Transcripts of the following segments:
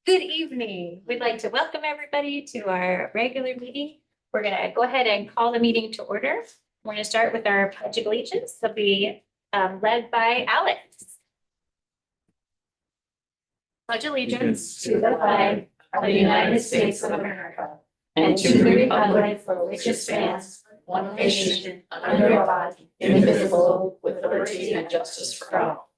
Good evening. We'd like to welcome everybody to our regular meeting. We're going to go ahead and call the meeting to order. We're going to start with our pledge of allegiance. They'll be led by Alex. Pledge allegiance to the flag of the United States of America and to the republic for which it stands, one nation, under God, indivisible, with liberty and justice for all.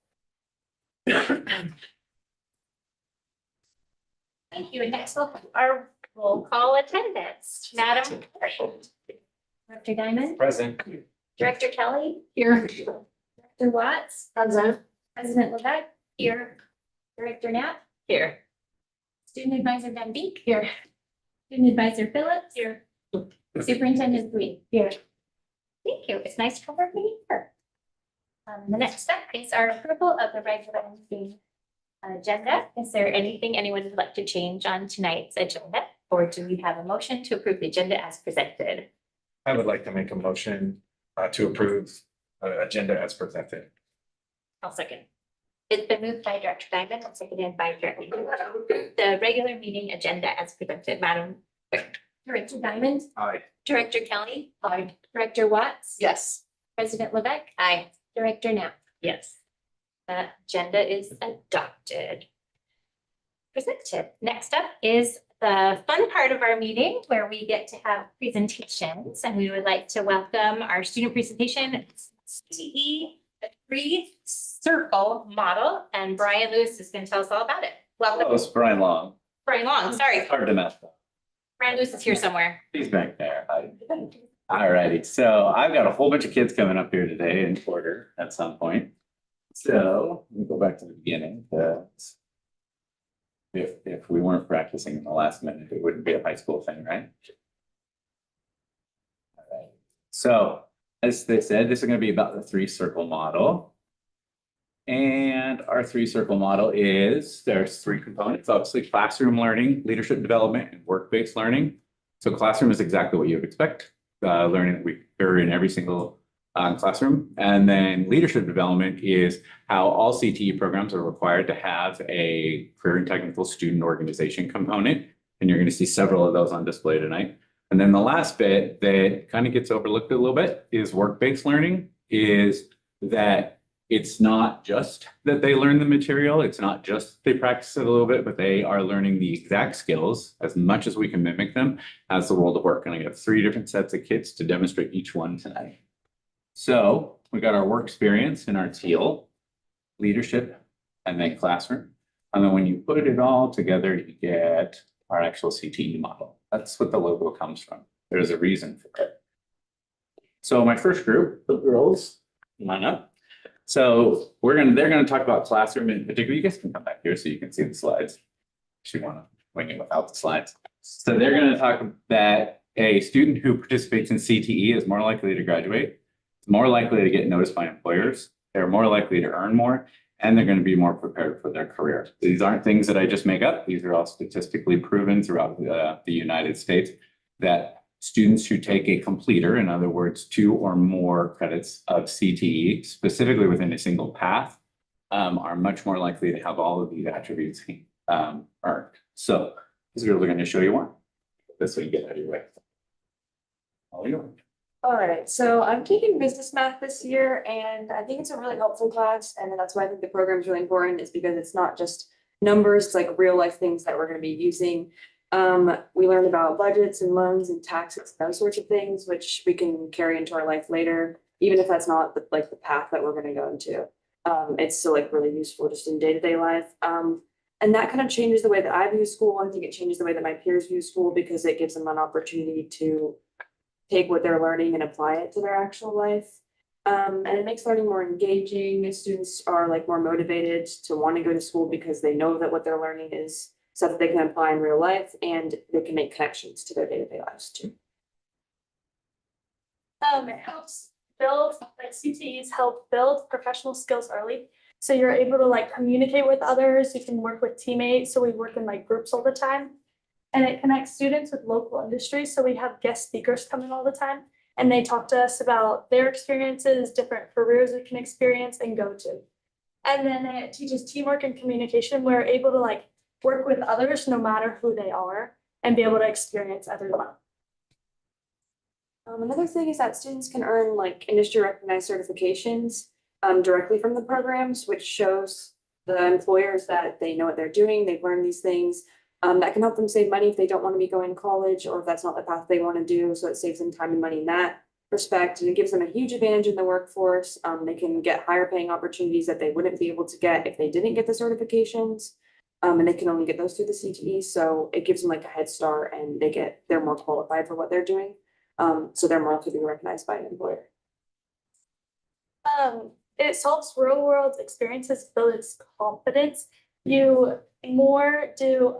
Thank you. And next up, our roll call attendance. Madam Clerk. Director Diamond. Present. Director Kelly. Here. Director Watts. Present. President Levesque. Here. Director Knapp. Here. Student Advisor Van Beek. Here. Student Advisor Phillips. Here. Superintendent Green. Here. Thank you. It's nice to have everybody here. The next step is our approval of the regular meeting agenda. Is there anything anyone would like to change on tonight's agenda? Or do we have a motion to approve the agenda as presented? I would like to make a motion to approve agenda as presented. I'll second. It's been moved by Director Diamond and seconded by Director Green. The regular meeting agenda as presented. Madam Clerk. Director Diamond. Aye. Director Kelly. Aye. Director Watts. Yes. President Levesque. Aye. Director Knapp. Yes. The agenda is adopted. Presented. Next up is the fun part of our meeting where we get to have presentations, and we would like to welcome our student presentation, CTE, the three-circle model, and Brian Lewis is going to tell us all about it. Oh, Welcome, it's Brian Long. Brian Long. Sorry, Hard to mess up. Brian Lewis is here somewhere. He's back there. Hi. Alrighty, so I've got a whole bunch of kids coming up here today in order at some point. So let me go back to the beginning. If we weren't practicing in the last minute, it wouldn't be a high school thing, right? Alright. So as they said, this is going to be about the three-circle model. And our three-circle model is, there's three components, obviously classroom learning, leadership development, and work-based learning. So classroom is exactly what you would expect, learning that we occur in every single classroom. And then leadership development is how all CTE programs are required to have a career and technical student organization component. And you're going to see several of those on display tonight. And then the last bit that kind of gets overlooked a little bit is work-based learning, is that it's not just that they learn the material, it's not just they practice it a little bit, but they are learning the exact skills as much as we can mimic them as the world of work. And I got three different sets of kids to demonstrate each one tonight. So we got our work experience in our teal, leadership, and then classroom. And then when you put it all together, you get our actual CTE model. That's what the logo comes from. There's a reason for it. So my first group, the girls, line up. So they're gonna talk about classroom in particular. You guys can come back here so you can see the slides. If you want to wing it without the slides. So they're gonna talk that a student who participates in CTE is more likely to graduate, more likely to get noticed by employers, they're more likely to earn more, and they're going to be more prepared for their career. These aren't things that I just make up. These are all statistically proven throughout the United States that students who take a completer, in other words, 2 or more credits of CTE, specifically within a single path, are much more likely to have all of these attributes earned. So these girls are going to show you one. This way you get out of your way. All yours. All right, so I'm taking business math this year, and I think it's a really helpful class, and that's why I think the program is really important, is because it's not just numbers, it's like real life things that we're going to be using. We learn about budgets and loans and taxes, those sorts of things, which we can carry into our life later, even if that's not the path that we're going to go into. It's still like really useful just in day-to-day life. And that kind of changes the way that I view school. I think it changes the way that my peers view school because it gives them an opportunity to take what they're learning and apply it to their actual life. And it makes learning more engaging. Students are like more motivated to want to go to school because they know that what they're learning is stuff that they can apply in real life, and they can make connections to their day-to-day lives too. It helps build, like CTEs help build professional skills early. So you're able to like communicate with others, you can work with teammates. So we work in like groups all the time. And it connects students with local industries. So we have guest speakers coming all the time, and they talk to us about their experiences, different careers we can experience and go to. And then it teaches teamwork and communication. We're able to like work with others no matter who they are and be able to experience everyone. Another thing is that students can earn like industry recognized certifications directly from the programs, which shows the employers that they know what they're doing, they've learned these things. That can help them save money if they don't want to be going to college or if that's not the path they want to do. So it saves them time and money in that respect, and it gives them a huge advantage in the workforce. They can get higher paying opportunities that they wouldn't be able to get if they didn't get the certifications. And they can only get those through the CTE, so it gives them like a head start and they're more qualified for what they're doing. So they're more likely to be recognized by an employer. It solves real world experiences, builds confidence. You more do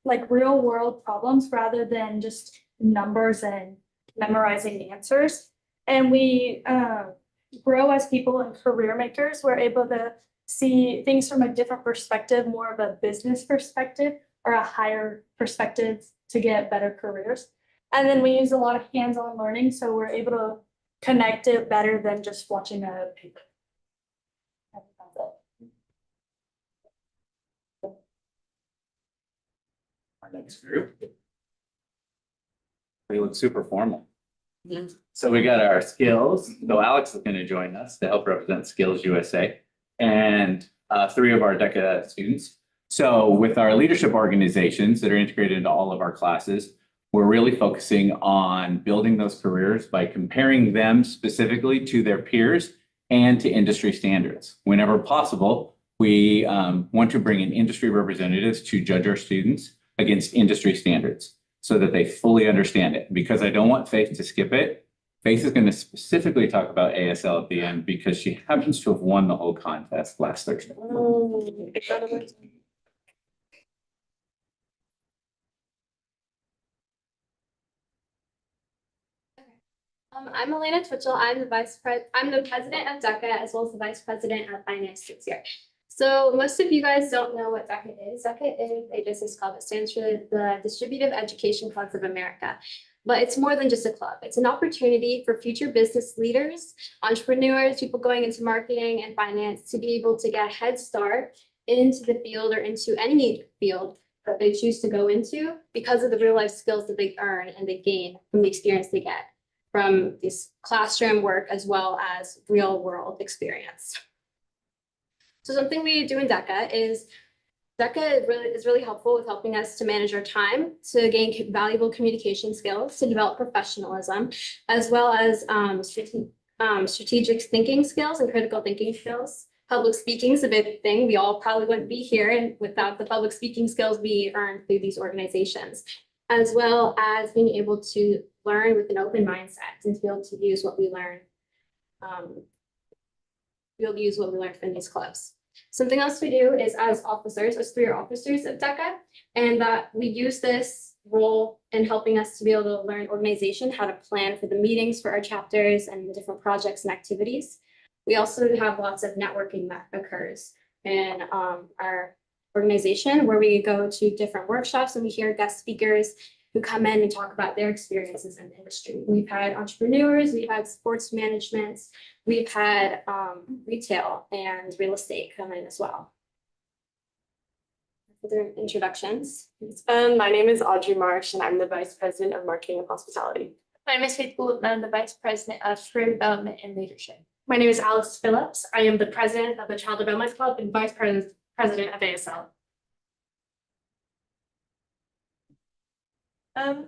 like real world problems rather than just numbers and memorizing answers. And we grow as people and career makers. We're able to see things from a different perspective, more of a business perspective or a higher perspective to get better careers. And then we use a lot of hands-on learning, so we're able to connect it better than just watching a paper. Our next group. They look super formal. So we got our skills. So Alex is going to join us to help represent Skills USA and 3 of our DECA students. So with our leadership organizations that are integrated into all of our classes, we're really focusing on building those careers by comparing them specifically to their peers and to industry standards. Whenever possible, we want to bring in industry representatives to judge our students against industry standards so that they fully understand it. Because I don't want Faith to skip it. Faith is going to specifically talk about ASL at the end because she happens to have won the whole contest last Thursday. I'm Elena Twitchell. I'm the president of DECA as well as the vice president of finance this year. So most of you guys don't know what DECA is. DECA is a business club. It stands for the Distributive Education Clubs of America. But it's more than just a club. It's an opportunity for future business leaders, entrepreneurs, people going into marketing and finance to be able to get a head start into the field or into any field that they choose to go into because of the real life skills that they earn and they gain from the experience they get from this classroom work as well as real world experience. So something we do in DECA is DECA is really helpful with helping us to manage our time, to gain valuable communication skills, to develop professionalism, as well as strategic thinking skills and critical thinking skills. Public speaking is a big thing. We all probably wouldn't be here and without the public speaking skills we earn through these organizations, as well as being able to learn with an open mindset and to be able to use what we learn. From these clubs. Something else we do is as officers, as 3 officers of DECA, and that we use this role in helping us to be able to learn organization, how to plan for the meetings for our chapters and the different projects and activities. We also have lots of networking that occurs in our organization where we go to different workshops and we hear guest speakers who come in and talk about their experiences in the industry. We've had entrepreneurs, we've had sports management, we've had retail and real estate come in as well. Further introductions. My name is Audrey Marsh and I'm the Vice President of Marketing and Hospitality. My name is Faith Gould, and I'm the Vice President of Career Development and Leadership. My name is Alice Phillips. I am the President of the Child Development Club and Vice President of ASL. Our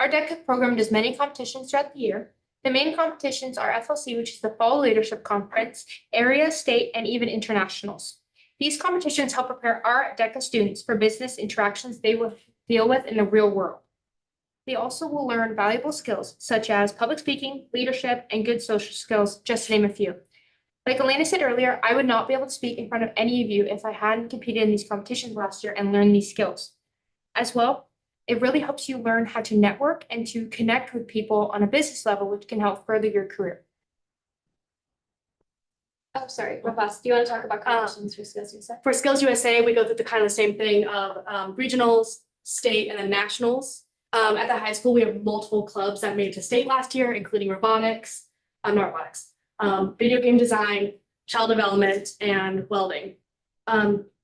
DECA program does many competitions throughout the year. The main competitions are FLC, which is the Fall Leadership Conference, area, state, and even internationals. These competitions help prepare our DECA students for business interactions they will deal with in the real world. They also will learn valuable skills such as public speaking, leadership, and good social skills, just to name a few. Like Elena said earlier, I would not be able to speak in front of any of you if I hadn't competed in these competitions last year and learned these skills. As well, it really helps you learn how to network and to connect with people on a business level, which can help further your career. Oh, sorry, Robust, do you want to talk about competitions for Skills USA? For Skills USA, we go through the kind of the same thing of regionals, state, and then nationals. At the high school, we have multiple clubs that made it to state last year, including robotics, video game design, child development, and welding.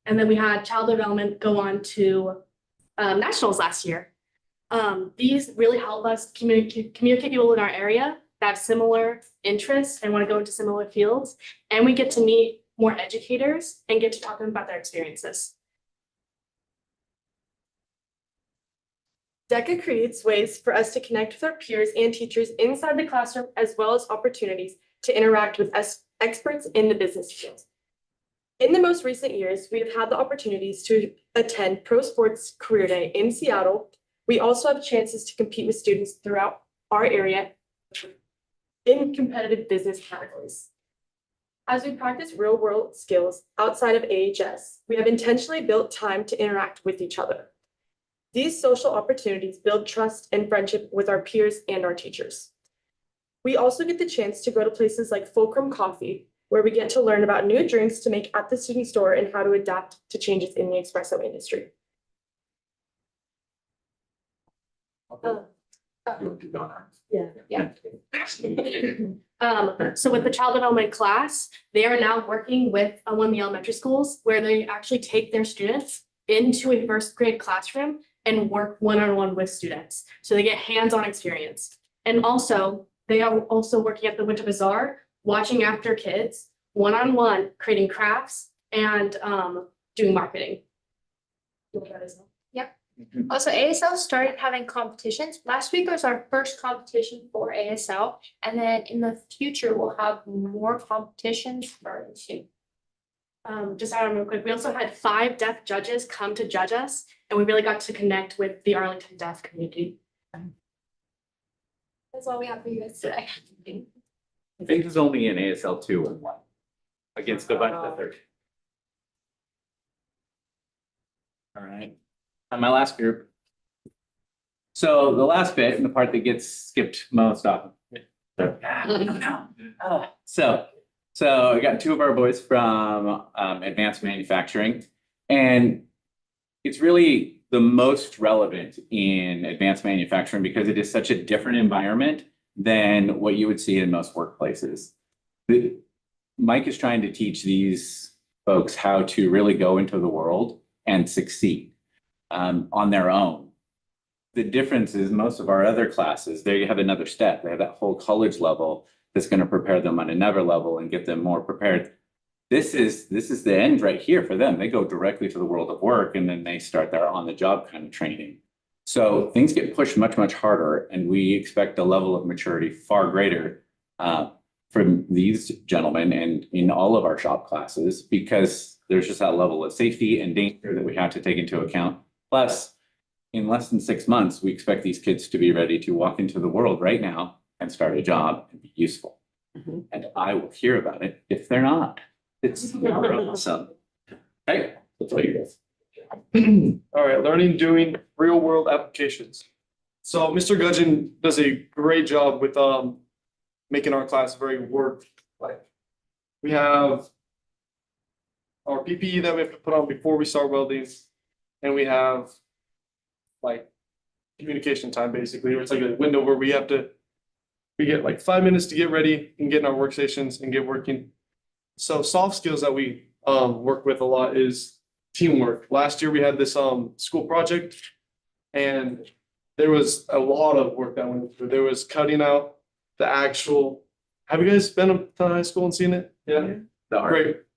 And then we had child development go on to nationals last year. These really help us communicate people in our area that have similar interests and want to go into similar fields. And we get to meet more educators and get to talk to them about their experiences. DECA creates ways for us to connect with our peers and teachers inside the classroom, as well as opportunities to interact with experts in the business field. In the most recent years, we have had the opportunities to attend Pro Sports Career Day in Seattle. We also have chances to compete with students throughout our area in competitive business categories. As we practice real-world skills outside of AHS, we have intentionally built time to interact with each other. These social opportunities build trust and friendship with our peers and our teachers. We also get the chance to go to places like Fulcrum Coffee, where we get to learn about new drinks to make at the student store and how to adapt to changes in the espresso industry. So with the child development class, they are now working with one of the elementary schools where they actually take their students into a first grade classroom and work one-on-one with students. So they get hands-on experience. And also, they are also working at the Winter Bazaar, watching after kids, one-on-one, creating crafts and doing marketing. Also, ASL started having competitions. Last week was our first competition for ASL, and then in the future, we'll have more competitions starting soon. Just add on real quick, we also had 5 deaf judges come to judge us, and we really got to connect with the Arlington deaf community. That's all we have for you guys today. I think there's only an ASL 2 and 1 against a bunch of 30. All right, and my last group. So the last bit and the part that gets skipped most often. So I got 2 of our boys from advanced manufacturing, and it's really the most relevant in advanced manufacturing because it is such a different environment than what you would see in most workplaces. Mike is trying to teach these folks how to really go into the world and succeed on their own. The difference is most of our other classes, they have another step. They have that whole college level that's going to prepare them on another level and get them more prepared. This is the end right here for them. They go directly to the world of work and then they start their on-the-job kind of training. So things get pushed much, much harder, and we expect a level of maturity far greater from these gentlemen and in all of our shop classes, because there's just that level of safety and danger that we have to take into account. Plus, in less than 6 months, we expect these kids to be ready to walk into the world right now and start a job and be useful. And I will hear about it if they're not. It's awesome. Hey, that's what you guys. All right, learning, doing, real world applications. So Mr. Gudgeon does a great job with making our class very work-like. We have our PPE that we have to put on before we start welding, and we have like communication time basically, where it's like a window where we get like 5 minutes to get ready and get in our workstations and get working. So soft skills that we work with a lot is teamwork. Last year we had this school project, and there was a lot of work that went through. There was cutting out the actual. Have you guys been to high school and seen it? Yeah. The art.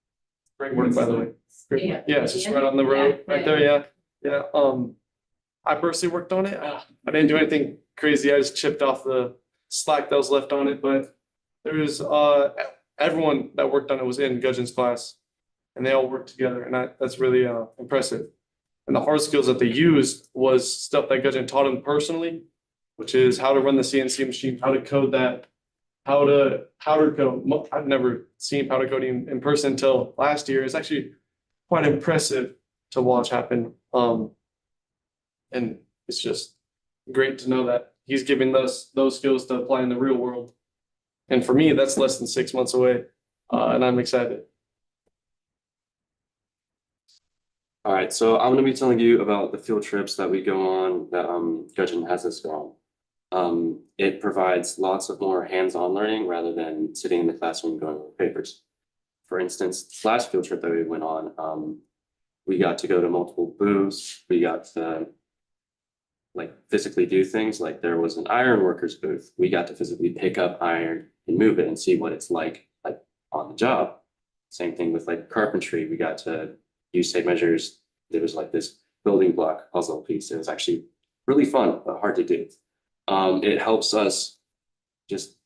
Great work, by the way. Great. Yeah, it's just right on the road, right there. Yeah. I personally worked on it. I didn't do anything crazy. I just chipped off the slack that was left on it, but there was everyone that worked on it was in Gudgeon's class, and they all worked together, and that's really impressive. And the hard skills that they used was stuff that Gudgeon taught them personally, which is how to run the CNC machine, how to code that, how to powder coat. I've never seen powder coating in person until last year. It's actually quite impressive to watch happen. And it's just great to know that he's giving us those skills to apply in the real world. And for me, that's less than 6 months away, and I'm excited. All right, so I'm going to be telling you about the field trips that we go on that Gudgeon has us go on. It provides lots of more hands-on learning rather than sitting in the classroom going over papers. For instance, this last field trip that we went on, We got to go to multiple booths. We got to like physically do things. Like there was an iron workers booth. We got to physically pick up iron and move it and see what it's like on the job. Same thing with like carpentry. We got to use tape measures. There was like this building block puzzle piece. It was actually really fun, but hard to do. It helps us just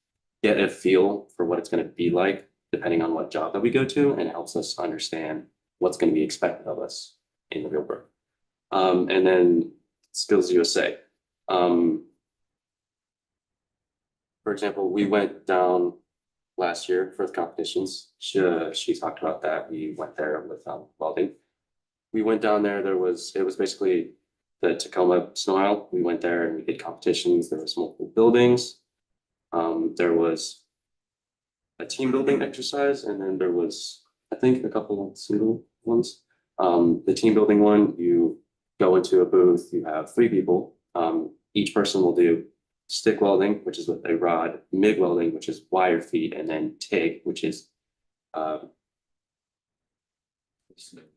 get a feel for what it's going to be like depending on what job that we go to, and it helps us understand what's going to be expected of us in the real world. And then Skills USA. For example, we went down last year for the competitions. She talked about that. We went there with welding. We went down there. It was basically the Tacoma Snow Isle. We went there and we did competitions. There was multiple buildings. There was a team building exercise, and then there was, I think, a couple of single ones. The team building one, you go into a booth, you have 3 people. Each person will do stick welding, which is with a rod, MIG welding, which is wire feed, and then TIG, which is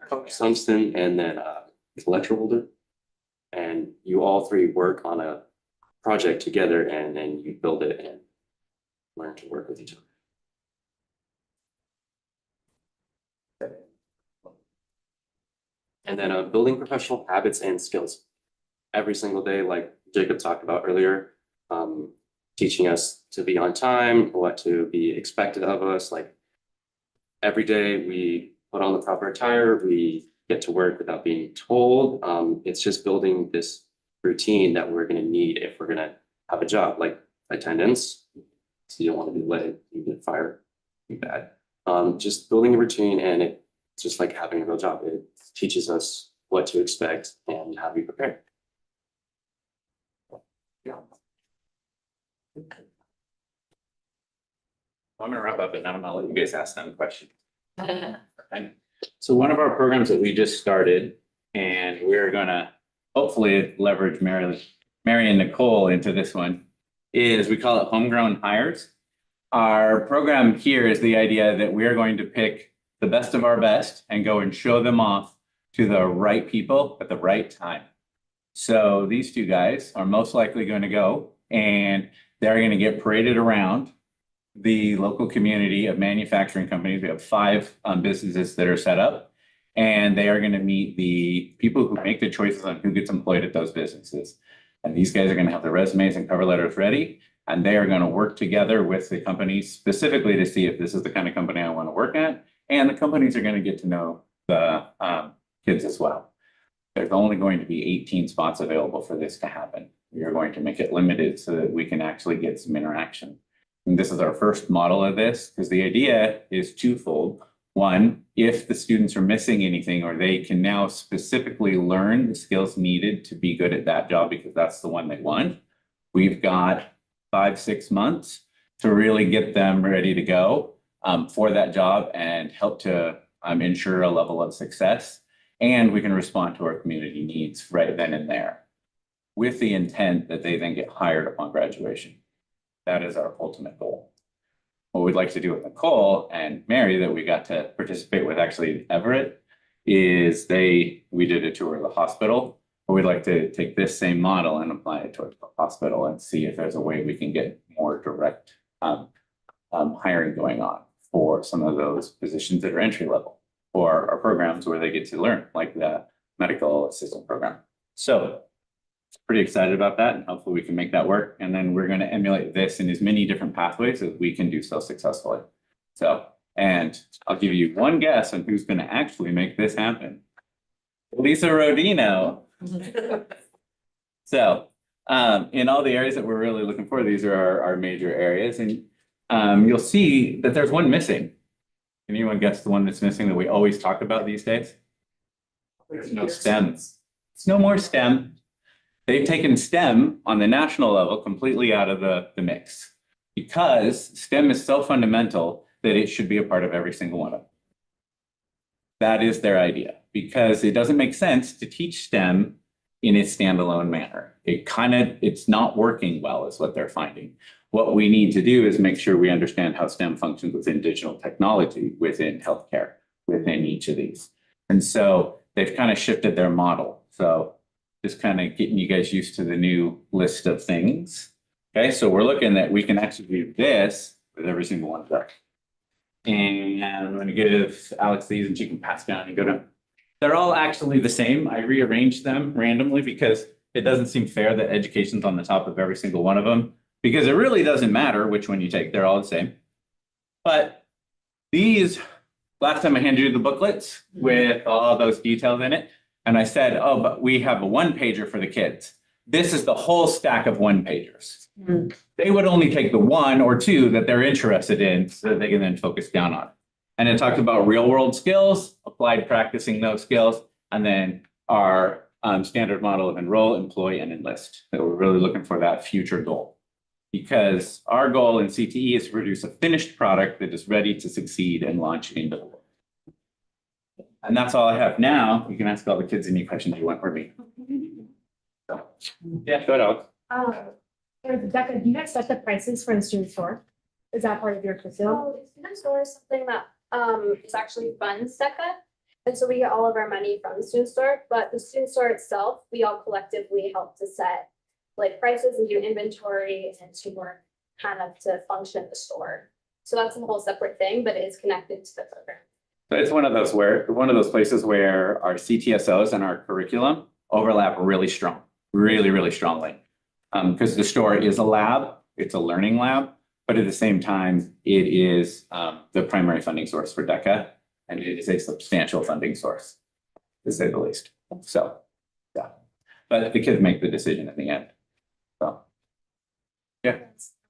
tungsten, and then electrowelder. And you all 3 work on a project together, and then you build it and learn to work with each other. And then building professional habits and skills. Every single day, like Jacob talked about earlier, teaching us to be on time, what to be expected of us. Like every day we put on the proper attire, we get to work without being told. It's just building this routine that we're going to need if we're going to have a job, like attendance. So you don't want to be late, you get fired, be bad. Just building a routine, and it's just like having a real job. It teaches us what to expect and how to be prepared. Yeah. I'm gonna wrap up and then I'm gonna let you guys ask them questions. Okay. So one of our programs that we just started, and we're gonna hopefully leverage Mary and Nicole into this one, is we call it Homegrown Hires. Our program here is the idea that we are going to pick the best of our best and go and show them off to the right people at the right time. So these 2 guys are most likely going to go, and they're going to get paraded around the local community of manufacturing companies. We have 5 businesses that are set up, and they are going to meet the people who make the choices on who gets employed at those businesses. And these guys are going to have their resumes and cover letters ready, and they are going to work together with the companies specifically to see if this is the kind of company I want to work at. And the companies are going to get to know the kids as well. There's only going to be 18 spots available for this to happen. We are going to make it limited so that we can actually get some interaction. And this is our first model of this, because the idea is twofold. One, if the students are missing anything, or they can now specifically learn the skills needed to be good at that job because that's the one they want, we've got 5-6 months to really get them ready to go for that job and help to ensure a level of success. And we can respond to our community needs right then and there, with the intent that they then get hired upon graduation. That is our ultimate goal. What we'd like to do with Nicole and Mary, that we got to participate with actually Everett, is we did a tour of the hospital, but we'd like to take this same model and apply it towards the hospital and see if there's a way we can get more direct hiring going on for some of those positions that are entry level, or our programs where they get to learn, like the medical assistant program. So pretty excited about that, and hopefully we can make that work. And then we're going to emulate this in as many different pathways as we can do so successfully. So, and I'll give you one guess on who's going to actually make this happen. Lisa Rodino. So in all the areas that we're really looking for, these are our major areas. And you'll see that there's one missing. Can anyone guess the one that's missing that we always talk about these days? There's no STEM. It's no more STEM. They've taken STEM on the national level completely out of the mix, because STEM is so fundamental that it should be a part of every single one of them. That is their idea, because it doesn't make sense to teach STEM in a standalone manner. It's not working well, is what they're finding. What we need to do is make sure we understand how STEM functions within digital technology, within healthcare, within each of these. And so they've kind of shifted their model. So just kind of getting you guys used to the new list of things. Okay, so we're looking that we can actually do this with every single one of them. And I'm going to give Alex these and she can pass down and go down. They're all actually the same. I rearranged them randomly because it doesn't seem fair that education's on the top of every single one of them, because it really doesn't matter which one you take. They're all the same. But these, last time I handed you the booklets with all those details in it, and I said, oh, but we have a one pager for the kids. This is the whole stack of one pagers. They would only take the one or two that they're interested in so that they can then focus down on. And it talks about real world skills, applied practicing those skills, and then our standard model of enroll, employ, and enlist. So we're really looking for that future goal. Because our goal in CTE is to produce a finished product that is ready to succeed and launch into the world. And that's all I have now. You can ask all the kids any questions you want for me. So, yeah, go ahead, Alex. Becca, do you guys set the prices for the student store? Is that part of your curriculum? So the student store is something that is actually funds DECA. And so we get all of our money from the student store, but the student store itself, we all collectively help to set like prices and do inventory and to work kind of to function the store. So that's a whole separate thing, but it is connected to the program. So it's one of those places where our CTSOs and our curriculum overlap really strong, really strongly. Because the store is a lab, it's a learning lab, but at the same time, it is the primary funding source for DECA, and it is a substantial funding source, to say the least. So, yeah, but the kids make the decision in the end. So, yeah,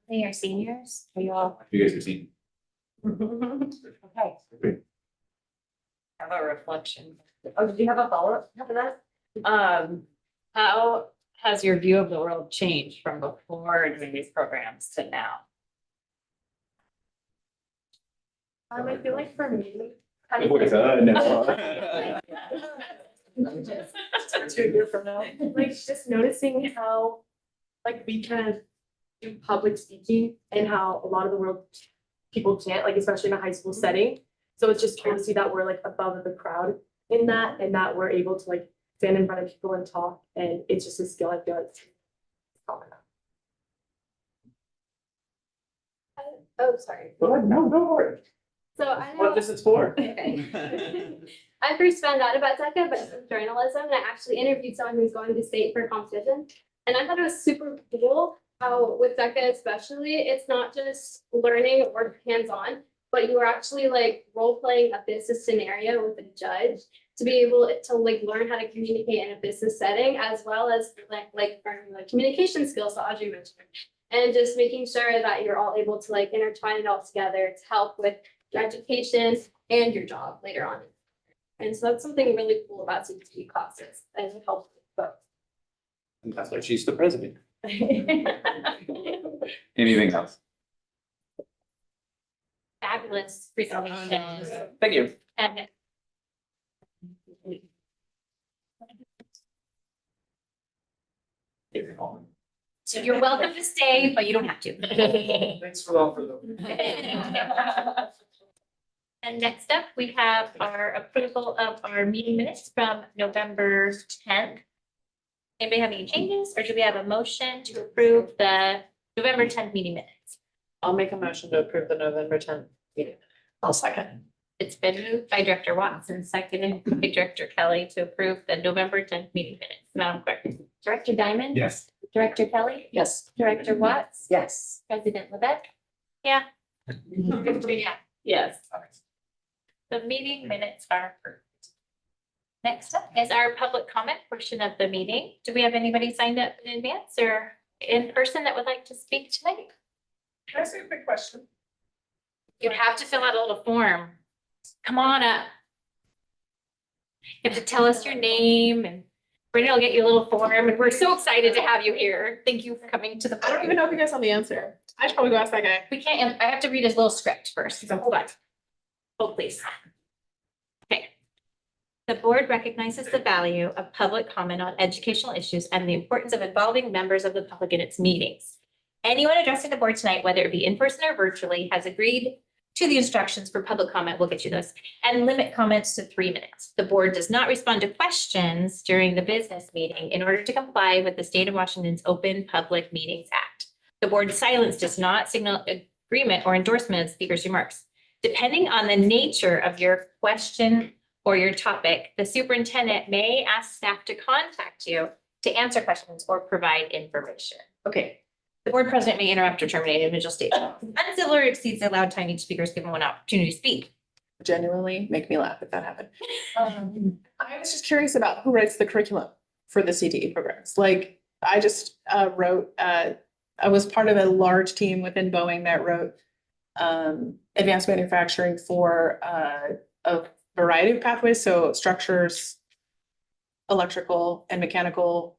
They are seniors. Are you all? you guys have seen. Okay. Great. Have a reflection. Oh, did you have a follow-up after that? How has your view of the world changed from before doing these programs to now? I feel like for me. Two years from now, like just noticing how, like we can do public speaking and how a lot of the world people can't, like especially in a high school setting. So it's just cool to see that we're like above the crowd in that, and that we're able to like stand in front of people and talk, and it's just a skill I feel it's common. Oh, sorry. No, don't worry. So I know. What this is for. Okay. I first found out about DECA, but in journalism, and I actually interviewed someone who's going to state for a competition. And I thought it was super cool how with DECA especially, it's not just learning or hands-on, but you are actually like role-playing a business scenario with a judge to be able to like learn how to communicate in a business setting, as well as like learning the communication skills that Audrey mentioned. And just making sure that you're all able to like intertwine it all together to help with your education and your job later on. And so that's something really cool about CTE classes, and it helps with both. And that's why she's the president. Anything else? Fabulous presentation. Thank you. And so you're welcome to stay, but you don't have to. Thanks for the offer though. And next up, we have our approval of our meeting minutes from November 10th. Anybody have any changes, or do we have a motion to approve the November 10th meeting minutes? I'll make a motion to approve the November 10th meeting. I'll second. It's been moved by Director Watson, seconded by Director Kelly to approve the November 10th meeting minutes. Madam Clerk. Director Diamond? Yes. Director Kelly? Yes. Director Watts? Yes. President Levesque? Yeah. Yeah. Yes. The meeting minutes are approved. Next up is our public comment portion of the meeting. Do we have anybody signed up in advance or in person that would like to speak tonight? Can I say a quick question? You have to fill out a little form. Come on up. You have to tell us your name, and Brittany will get you a little form, and we're so excited to have you here. Thank you for coming to the. I don't even know if you guys know the answer. I should probably go ask that guy. We can't, I have to read his little script first, so hold on. Hold please. Okay. The board recognizes the value of public comment on educational issues and the importance of involving members of the public in its meetings. Anyone addressing the board tonight, whether it be in person or virtually, has agreed to the instructions for public comment. We'll get you those. And limit comments to 3 minutes. The board does not respond to questions during the business meeting in order to comply with the state of Washington's Open Public Meetings Act. The board's silence does not signal agreement or endorsement of speaker's remarks. Depending on the nature of your question or your topic, the superintendent may ask staff to contact you to answer questions or provide information. Okay. The board president may interrupt or terminate individual statements. Uncivil or exceeds the allowed time each speaker is given one opportunity to speak. Genuinely make me laugh if that happened. I was just curious about who writes the curriculum for the CTE programs. Like, I just wrote, I was part of a large team within Boeing that wrote advanced manufacturing for a variety of pathways, so structures, electrical and mechanical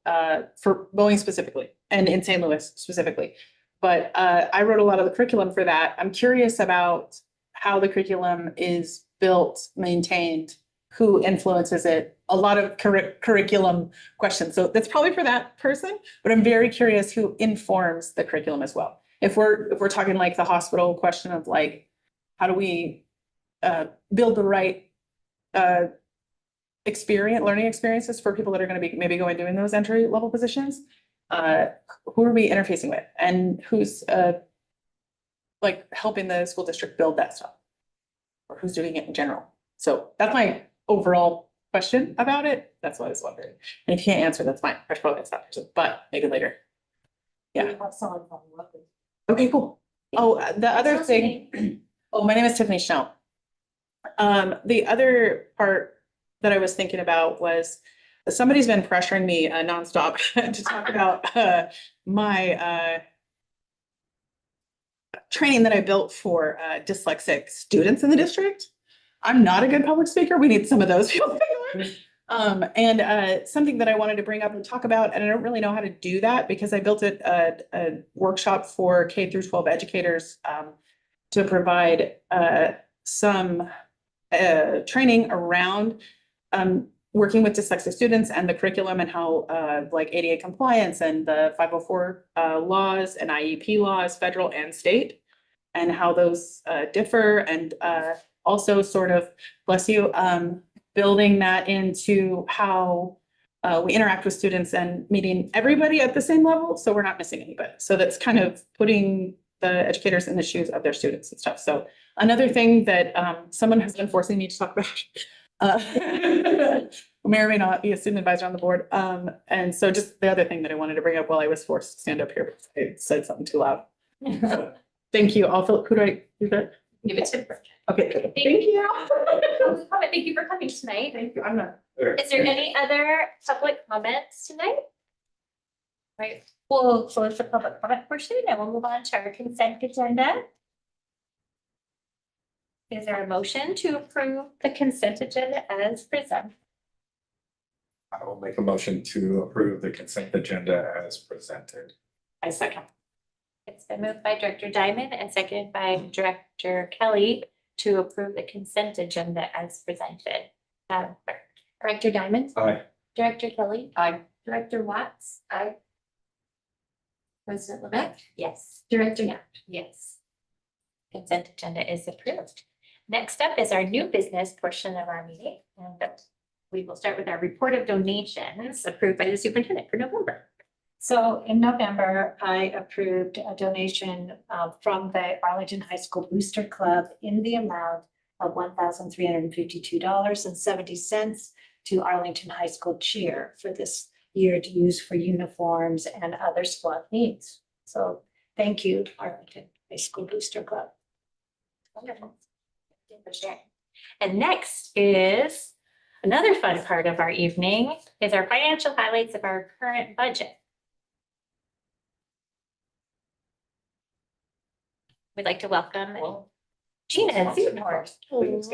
for Boeing specifically, and in St. Louis specifically. But I wrote a lot of the curriculum for that. I'm curious about how the curriculum is built, maintained, who influences it, a lot of curriculum questions. So that's probably for that person, but I'm very curious who informs the curriculum as well. If we're talking like the hospital question of like, how do we build the right learning experiences for people that are going to be maybe going doing those entry level positions? Who are we interfacing with, and who's like helping the school district build that stuff, or who's doing it in general? So that's my overall question about it. That's what I was wondering. And if you can't answer, that's fine. I should probably ask that person, but maybe later. Yeah. Okay, cool. Oh, the other thing. Oh, my name is Tiffany Schnell. The other part that I was thinking about was somebody's been pressuring me nonstop to talk about my training that I built for dyslexic students in the district. I'm not a good public speaker. We need some of those people. And something that I wanted to bring up and talk about, and I don't really know how to do that because I built a workshop for K through 12 educators to provide some training around working with dyslexic students and the curriculum and how like ADA compliance and the 504 laws and IEP laws, federal and state, and how those differ, and also sort of, bless you, building that into how we interact with students and meeting everybody at the same level, so we're not missing anybody. So that's kind of putting the educators in the shoes of their students and stuff. So another thing that someone has been forcing me to talk about, may or may not be a student advisor on the board. And so just the other thing that I wanted to bring up while I was forced to stand up here, because I said something too loud. Thank you. Who do I do that? Give it to Bridget. Okay, thank you. Thank you for coming tonight. Thank you. I'm not. Is there any other public comments tonight? Right, we'll close the public comment portion and we'll move on to our consent agenda. Is there a motion to approve the consent agenda as presented? I will make a motion to approve the consent agenda as presented. I second. It's been moved by Director Diamond and seconded by Director Kelly to approve the consent agenda as presented. Director Diamond? Aye. Director Kelly? Aye. Director Watts? Aye. President Levesque? Yes. Director Knapp? Yes. Consent agenda is approved. Next up is our new business portion of our meeting, and we will start with our report of donations approved by the superintendent for November. So in November, I approved a donation from the Arlington High School Booster Club in the amount of $1,352.70 to Arlington High School Cheer for this year to use for uniforms and other squad needs. So thank you, Arlington High School Booster Club. Wonderful. Thank you for sharing. And next is another fun part of our evening is our financial highlights of our current budget. We'd like to welcome Gina Zutenhorst,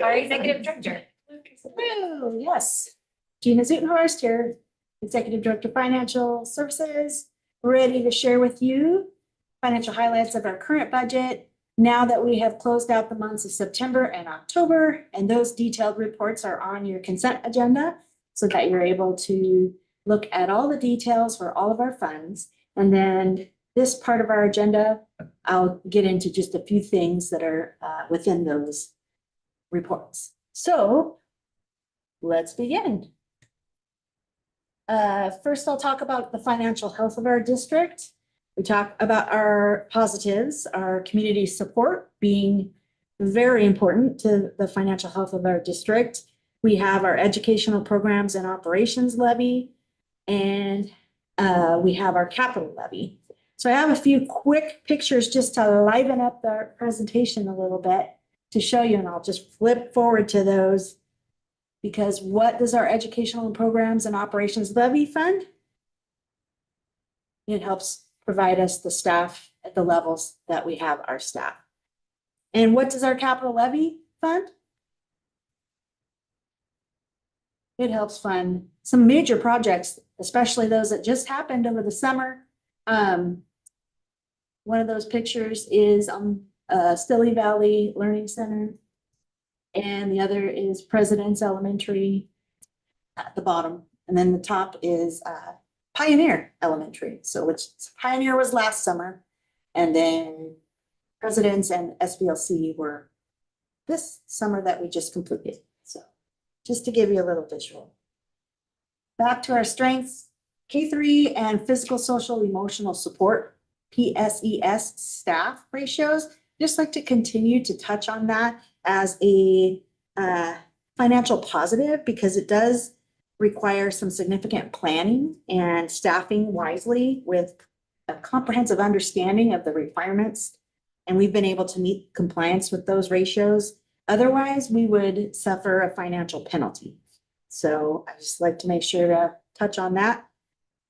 our executive director. Oh, yes. Gina Zutenhorst here, Executive Director of Financial Services, ready to share with you financial highlights of our current budget now that we have closed out the months of September and October, and those detailed reports are on your consent agenda so that you're able to look at all the details for all of our funds. And then this part of our agenda I'll get into just a few things that are within those reports. So let's begin. First, I'll talk about the financial health of our district. We talk about our positives, our community support being very important to the financial health of our district. We have our educational programs and operations levy, and we have our capital levy. So I have a few quick pictures just to liven up the presentation a little bit to show you, and I'll just flip forward to those. Because what does our educational programs and operations levy fund? It helps provide us the staff at the levels that we have our staff. And what does our capital levy fund? It helps fund some major projects, especially those that just happened over the summer. One of those pictures is Stille Valley Learning Center. And the other is President's Elementary at the bottom. And then the top is Pioneer Elementary. So which Pioneer was last summer. And then President's and SBLC were this summer that we just completed. So just to give you a little visual. Back to our strengths, K3 and physical, social, emotional support, PSES staff ratios. Just like to continue to touch on that as a financial positive, because it does require some significant planning and staffing wisely with a comprehensive understanding of the requirements. And we've been able to meet compliance with those ratios. Otherwise, we would suffer a financial penalty. So I just like to make sure to touch on that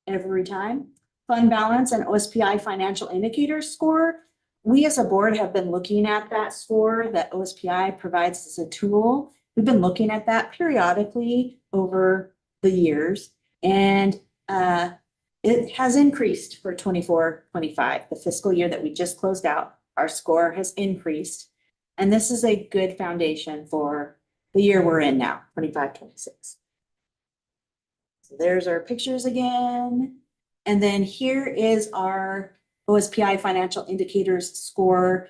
every time. Fund balance and OSPI financial indicators score. We as a board have been looking at that score that OSPI provides as a tool. We've been looking at that periodically over the years, and it has increased for 24-25, the fiscal year that we just closed out. Our score has increased, and this is a good foundation for the year we're in now, 25-26. So there's our pictures again. And then here is our OSPI financial indicators score.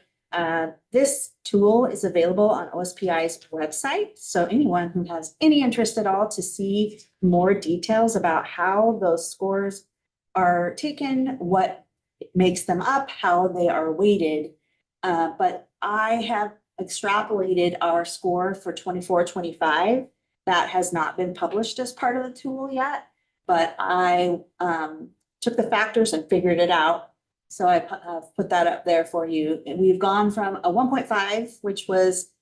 This tool is available on OSPI's website. So anyone who has any interest at all to see more details about how those scores are taken, what makes them up, how they are weighted. But I have extrapolated our score for 24-25. That has not been published as part of the tool yet, but I took the factors and figured it out. So I put that up there for you. And we've gone from a 1.5, which was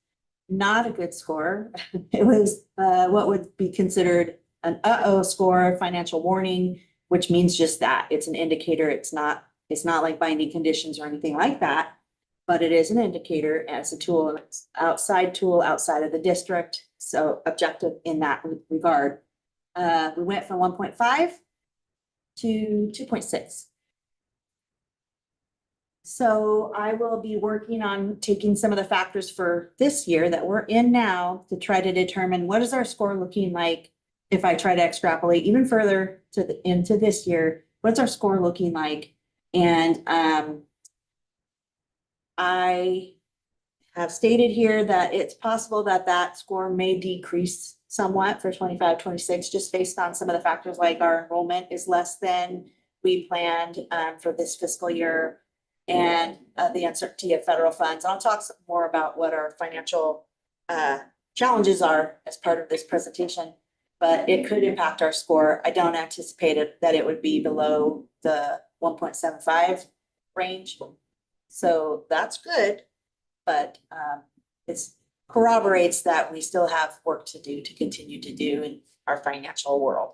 not a good score. It was what would be considered an uh-oh score, financial warning, which means just that. It's an indicator. It's not like binding conditions or anything like that, but it is an indicator as a tool, and it's outside tool outside of the district. So objective in that regard. We went from 1.5 to 2.6. So I will be working on taking some of the factors for this year that we're in now to try to determine what is our score looking like if I try to extrapolate even further into this year. What's our score looking like? And I have stated here that it's possible that that score may decrease somewhat for 25-26, just based on some of the factors like our enrollment is less than we planned for this fiscal year, and the uncertainty of federal funds. I'll talk some more about what our financial challenges are as part of this presentation, but it could impact our score. I don't anticipate that it would be below the 1.75 range. So that's good, but it corroborates that we still have work to do to continue to do in our financial world.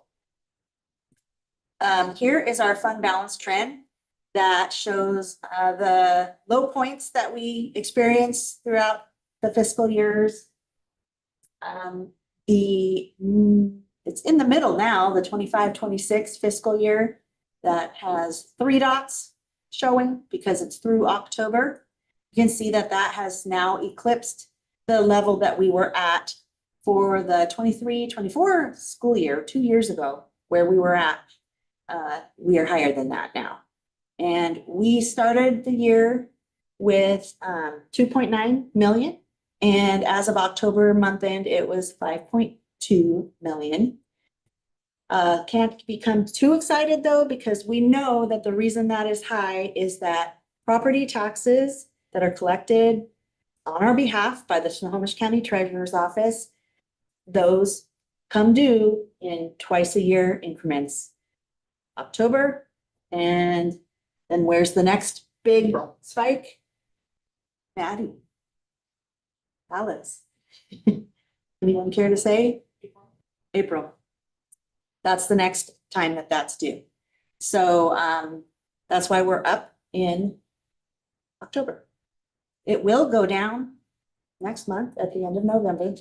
Here is our fund balance trend that shows the low points that we experienced throughout the fiscal years. It's in the middle now, the 25-26 fiscal year that has 3 dots showing because it's through October. You can see that that has now eclipsed the level that we were at for the 23-24 school year 2 years ago, where we were at. We are higher than that now. And we started the year with 2.9 million. And as of October month end, it was 5.2 million. Can't become too excited though, because we know that the reason that is high is that property taxes that are collected on our behalf by the Snohomish County Treasurer's Office, those come due in twice a year increments. October, and then where's the next big spike? Maddie. Alice. Anyone care to say? April. That's the next time that that's due. So that's why we're up in October. It will go down next month at the end of November,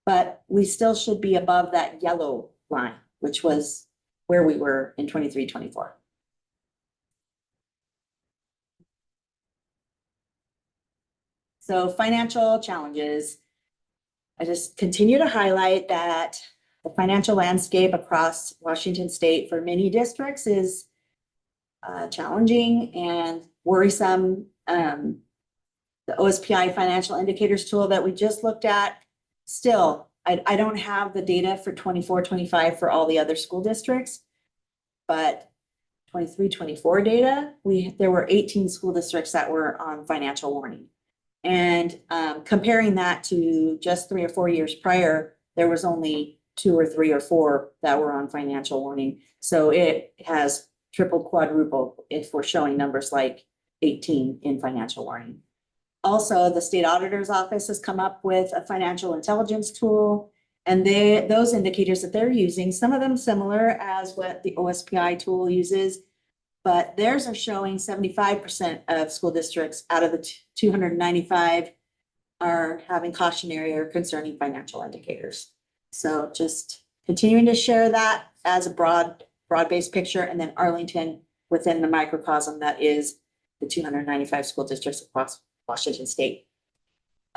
but we still should be above that yellow line, which was where we were in 23-24. So financial challenges. I just continue to highlight that the financial landscape across Washington State for many districts is challenging and worrisome. The OSPI financial indicators tool that we just looked at, still, I don't have the data for 24-25 for all the other school districts, but 23-24 data, there were 18 school districts that were on financial warning. And comparing that to just 3 or 4 years prior, there was only 2 or 3 or 4 that were on financial warning. So it has tripled, quadrupled if we're showing numbers like 18 in financial warning. Also, the state auditor's office has come up with a financial intelligence tool, and those indicators that they're using, some of them similar as what the OSPI tool uses, but theirs are showing 75% of school districts out of the 295 are having cautionary or concerning financial indicators. So just continuing to share that as a broad-based picture, and then Arlington within the microcosm that is the 295 school districts across Washington State.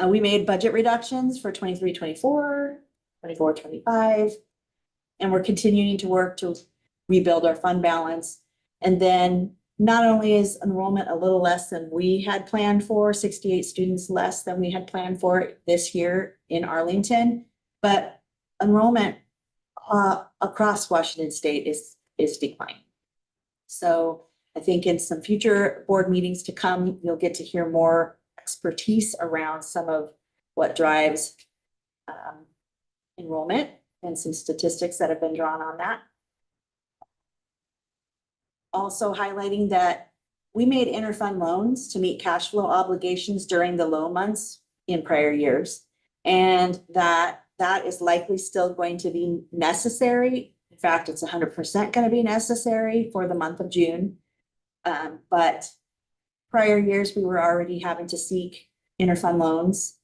We made budget reductions for 23-24, 24-25, and we're continuing to work to rebuild our fund balance. And then not only is enrollment a little less than we had planned for, 68 students less than we had planned for this year in Arlington, but enrollment across Washington State is declining. So I think in some future board meetings to come, you'll get to hear more expertise around some of what drives enrollment and some statistics that have been drawn on that. Also highlighting that we made interfund loans to meet cash flow obligations during the low months in prior years, and that is likely still going to be necessary. In fact, it's 100% going to be necessary for the month of June. But prior years, we were already having to seek interfund loans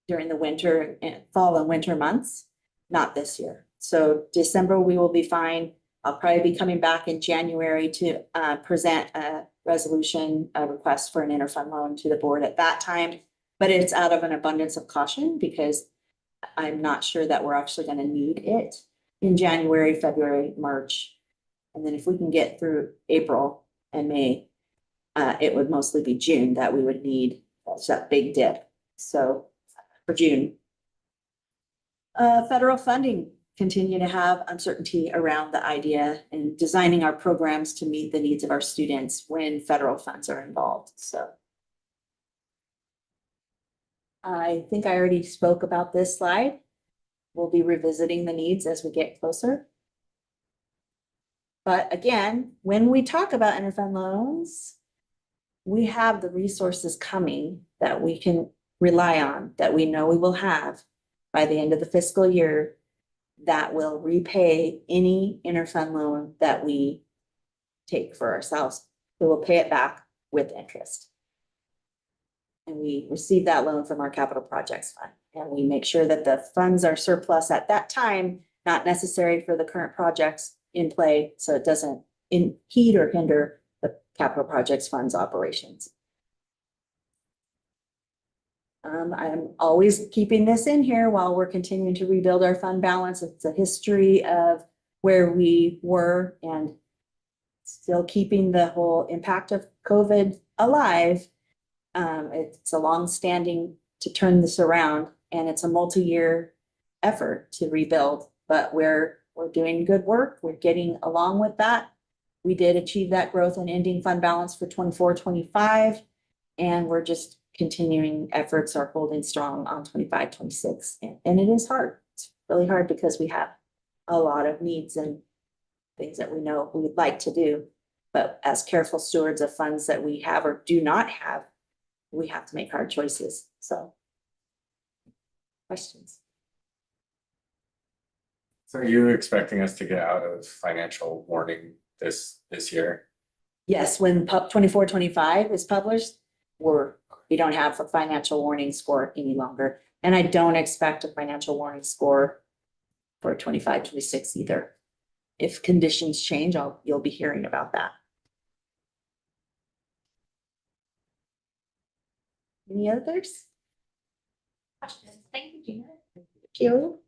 during the winter and fall and winter months, not this year. So December, we will be fine. I'll probably be coming back in January to present a resolution, a request for an interfund loan to the board at that time. But it's out of an abundance of caution because I'm not sure that we're actually going to need it in January, February, March. And then if we can get through April and May, it would mostly be June that we would need that big dip. So for June. Federal funding, continue to have uncertainty around the idea and designing our programs to meet the needs of our students when federal funds are involved. So I think I already spoke about this slide. We'll be revisiting the needs as we get closer. But again, when we talk about interfund loans, we have the resources coming that we can rely on, that we know we will have by the end of the fiscal year, that will repay any interfund loan that we take for ourselves. We will pay it back with interest. And we receive that loan from our capital projects fund. And we make sure that the funds are surplus at that time, not necessary for the current projects in play, so it doesn't impede or hinder the capital projects fund's operations. I'm always keeping this in here while we're continuing to rebuild our fund balance. It's a history of where we were and still keeping the whole impact of COVID alive. It's a long-standing to turn this around, and it's a multi-year effort to rebuild, but we're doing good work. We're getting along with that. We did achieve that growth in ending fund balance for 24-25, and we're just continuing efforts are holding strong on 25-26. And it is hard. It's really hard because we have a lot of needs and things that we know we'd like to do. But as careful stewards of funds that we have or do not have, we have to make hard choices. So. Questions? So are you expecting us to get out of financial warning this year? Yes, when 24-25 is published, we don't have a financial warning score any longer. And I don't expect a financial warning score for 25-26 either. If conditions change, you'll be hearing about that. Any others? Questions? Thank you, Gina. Thank you.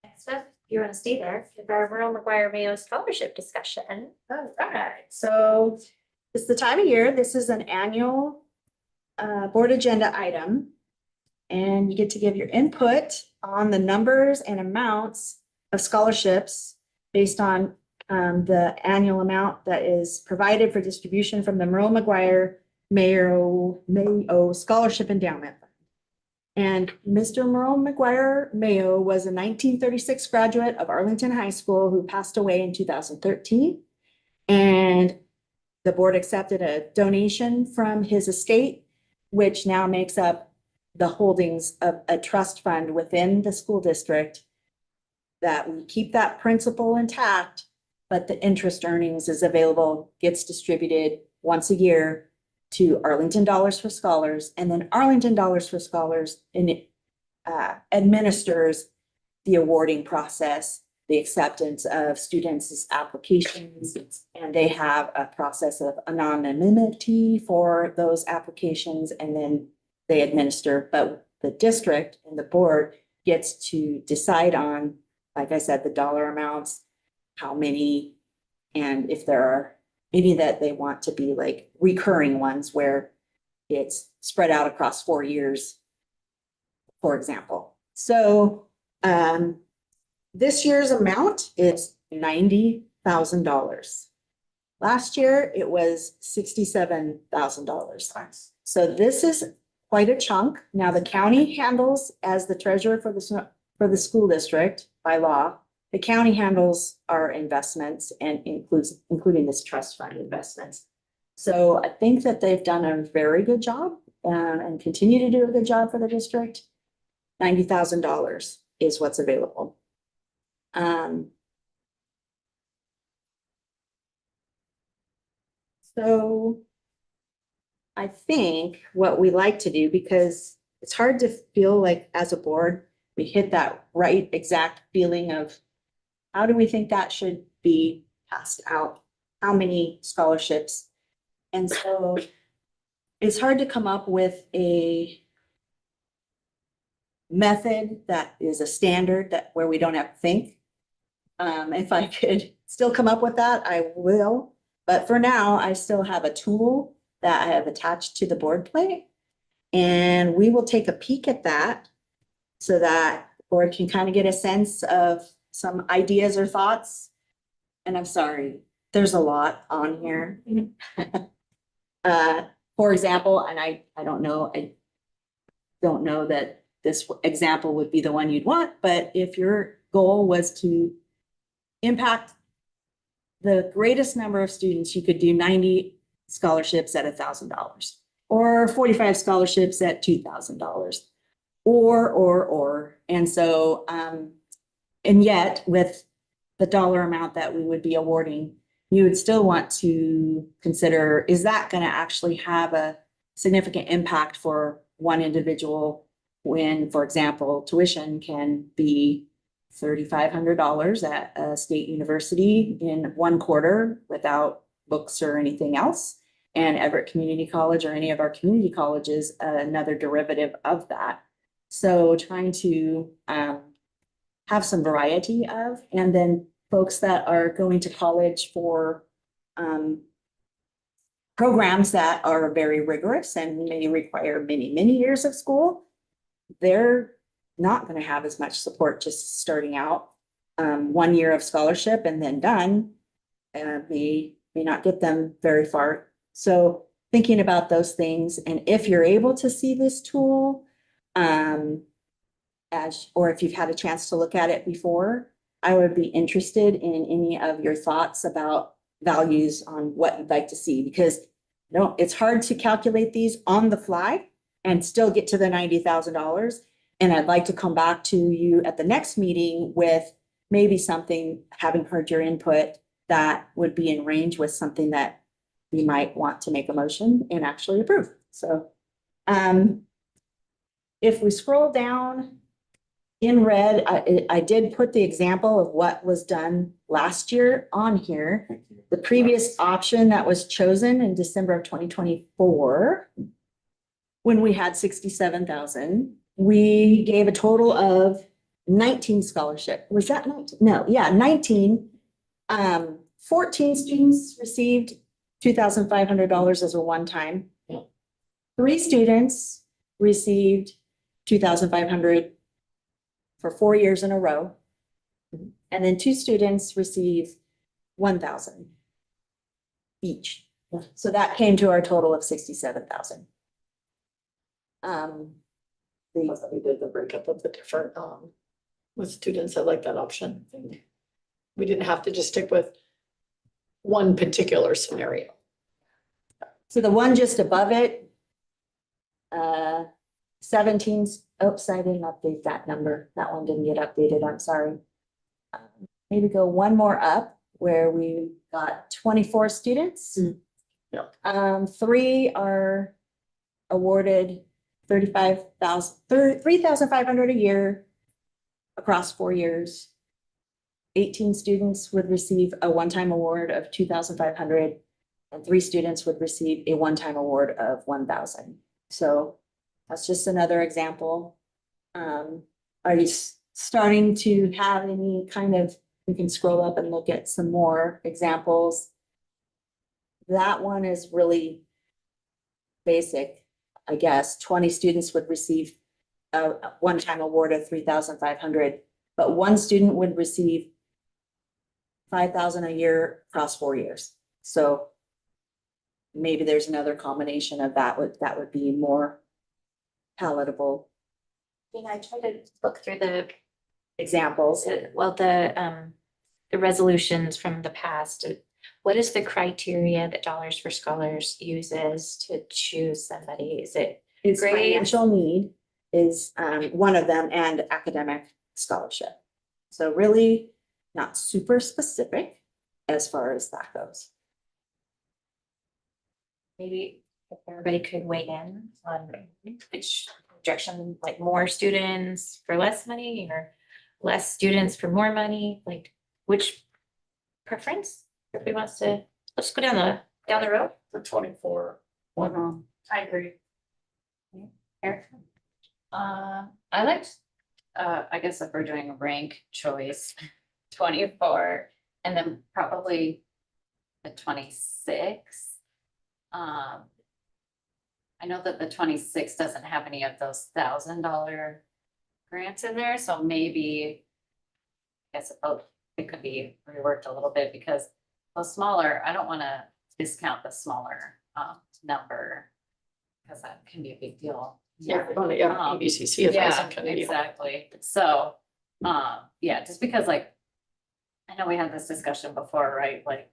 Next up, if you want to stay there, is our Merle McGuire Mayo Scholarship discussion. All right, so it's the time of year. This is an annual board agenda item. And you get to give your input on the numbers and amounts of scholarships based on the annual amount that is provided for distribution from the Merle McGuire Mayo Scholarship Endowment Fund. And Mr. Merle McGuire Mayo was a 1936 graduate of Arlington High School who passed away in 2013. And the board accepted a donation from his estate, which now makes up the holdings of a trust fund within the school district, that we keep that principal intact, but the interest earnings is available, gets distributed once a year to Arlington Dollars for Scholars, and then Arlington Dollars for Scholars administers the awarding process, the acceptance of students' applications, and they have a process of anonymity for those applications, and then they administer, but the district and the board gets to decide on, like I said, the dollar amounts, how many, and if there are any that they want to be like recurring ones where it's spread out across 4 years, for example. So this year's amount is $90,000. Last year, it was $67,000. So this is quite a chunk. Now, the county handles, as the treasurer for the school district by law, the county handles our investments and including this trust fund investments. So I think that they've done a very good job and continue to do a good job for the district. $90,000 is what's available. So I think what we like to do, because it's hard to feel like as a board, we hit that right exact feeling of how do we think that should be passed out? How many scholarships? And so it's hard to come up with a method that is a standard that where we don't have to think. If I could still come up with that, I will. But for now, I still have a tool that I have attached to the board plate. And we will take a peek at that so that the board can kind of get a sense of some ideas or thoughts. And I'm sorry, there's a lot on here. For example, and I don't know that this example would be the one you'd want, but if your goal was to impact the greatest number of students, you could do 90 scholarships at $1,000 or 45 scholarships at $2,000 or. And so, and yet with the dollar amount that we would be awarding, you would still want to consider, is that going to actually have a significant impact for one individual when, for example, tuition can be $3,500 at a state university in 1 quarter without books or anything else. And Everett Community College or any of our community colleges, another derivative of that. So trying to have some variety of, and then folks that are going to college for programs that are very rigorous and may require many, many years of school, they're not gonna have as much support just starting out. 1 year of scholarship and then done, may not get them very far. So thinking about those things, and if you're able to see this tool, or if you've had a chance to look at it before, I would be interested in any of your thoughts about values on what you'd like to see, because no, it's hard to calculate these on the fly and still get to the $90,000. And I'd like to come back to you at the next meeting with maybe something, having heard your input, that would be in range with something that you might want to make a motion and actually approve. So, if we scroll down in red, I did put the example of what was done last year on here. The previous option that was chosen in December of 2024, when we had 67,000, we gave a total of 19 scholarship. Was that 19? No, yeah, 19. 14 students received $2,500 as a one-time. 3 students received $2,500 for 4 years in a row. And then 2 students received $1,000 each. So that came to our total of 67,000. We did the breakup of the different, with students that like that option. We didn't have to just stick with one particular scenario. So the one just above it, 17, oops, I didn't update that number. That one didn't get updated, I'm sorry. Maybe go one more up where we got 24 students. Yeah. 3 are awarded $3,500 a year across 4 years. 18 students would receive a one-time award of $2,500, and 3 students would receive a one-time award of $1,000. So that's just another example. Are you starting to have any kind of, you can scroll up and look at some more examples. That one is really basic, I guess. 20 students would receive a one-time award of $3,500, but 1 student would receive $5,000 a year across 4 years. So maybe there's another combination of that would be more palatable. I tried to look through the Examples. the resolutions from the past. What is the criteria that Dollars for Scholars uses to choose somebody? Is it Is grades? financial need is one of them, and academic scholarship. So really not super specific as far as that goes. Maybe if everybody could weigh in on which projection, like more students for less money or less students for more money, like which preference? Everybody wants to, let's go down the road. The 24. I agree. Eric? I liked, I guess if we're doing a rank choice, 24, and then probably the 26. I know that the 26 doesn't have any of those $1,000 grants in there, so maybe I guess it could be reworked a little bit, because the smaller, I don't want to discount the smaller number, because that can be a big deal. ABCC is Yeah, awesome, kind of deal. exactly. So, yeah, just because like, I know we had this discussion before, right? Like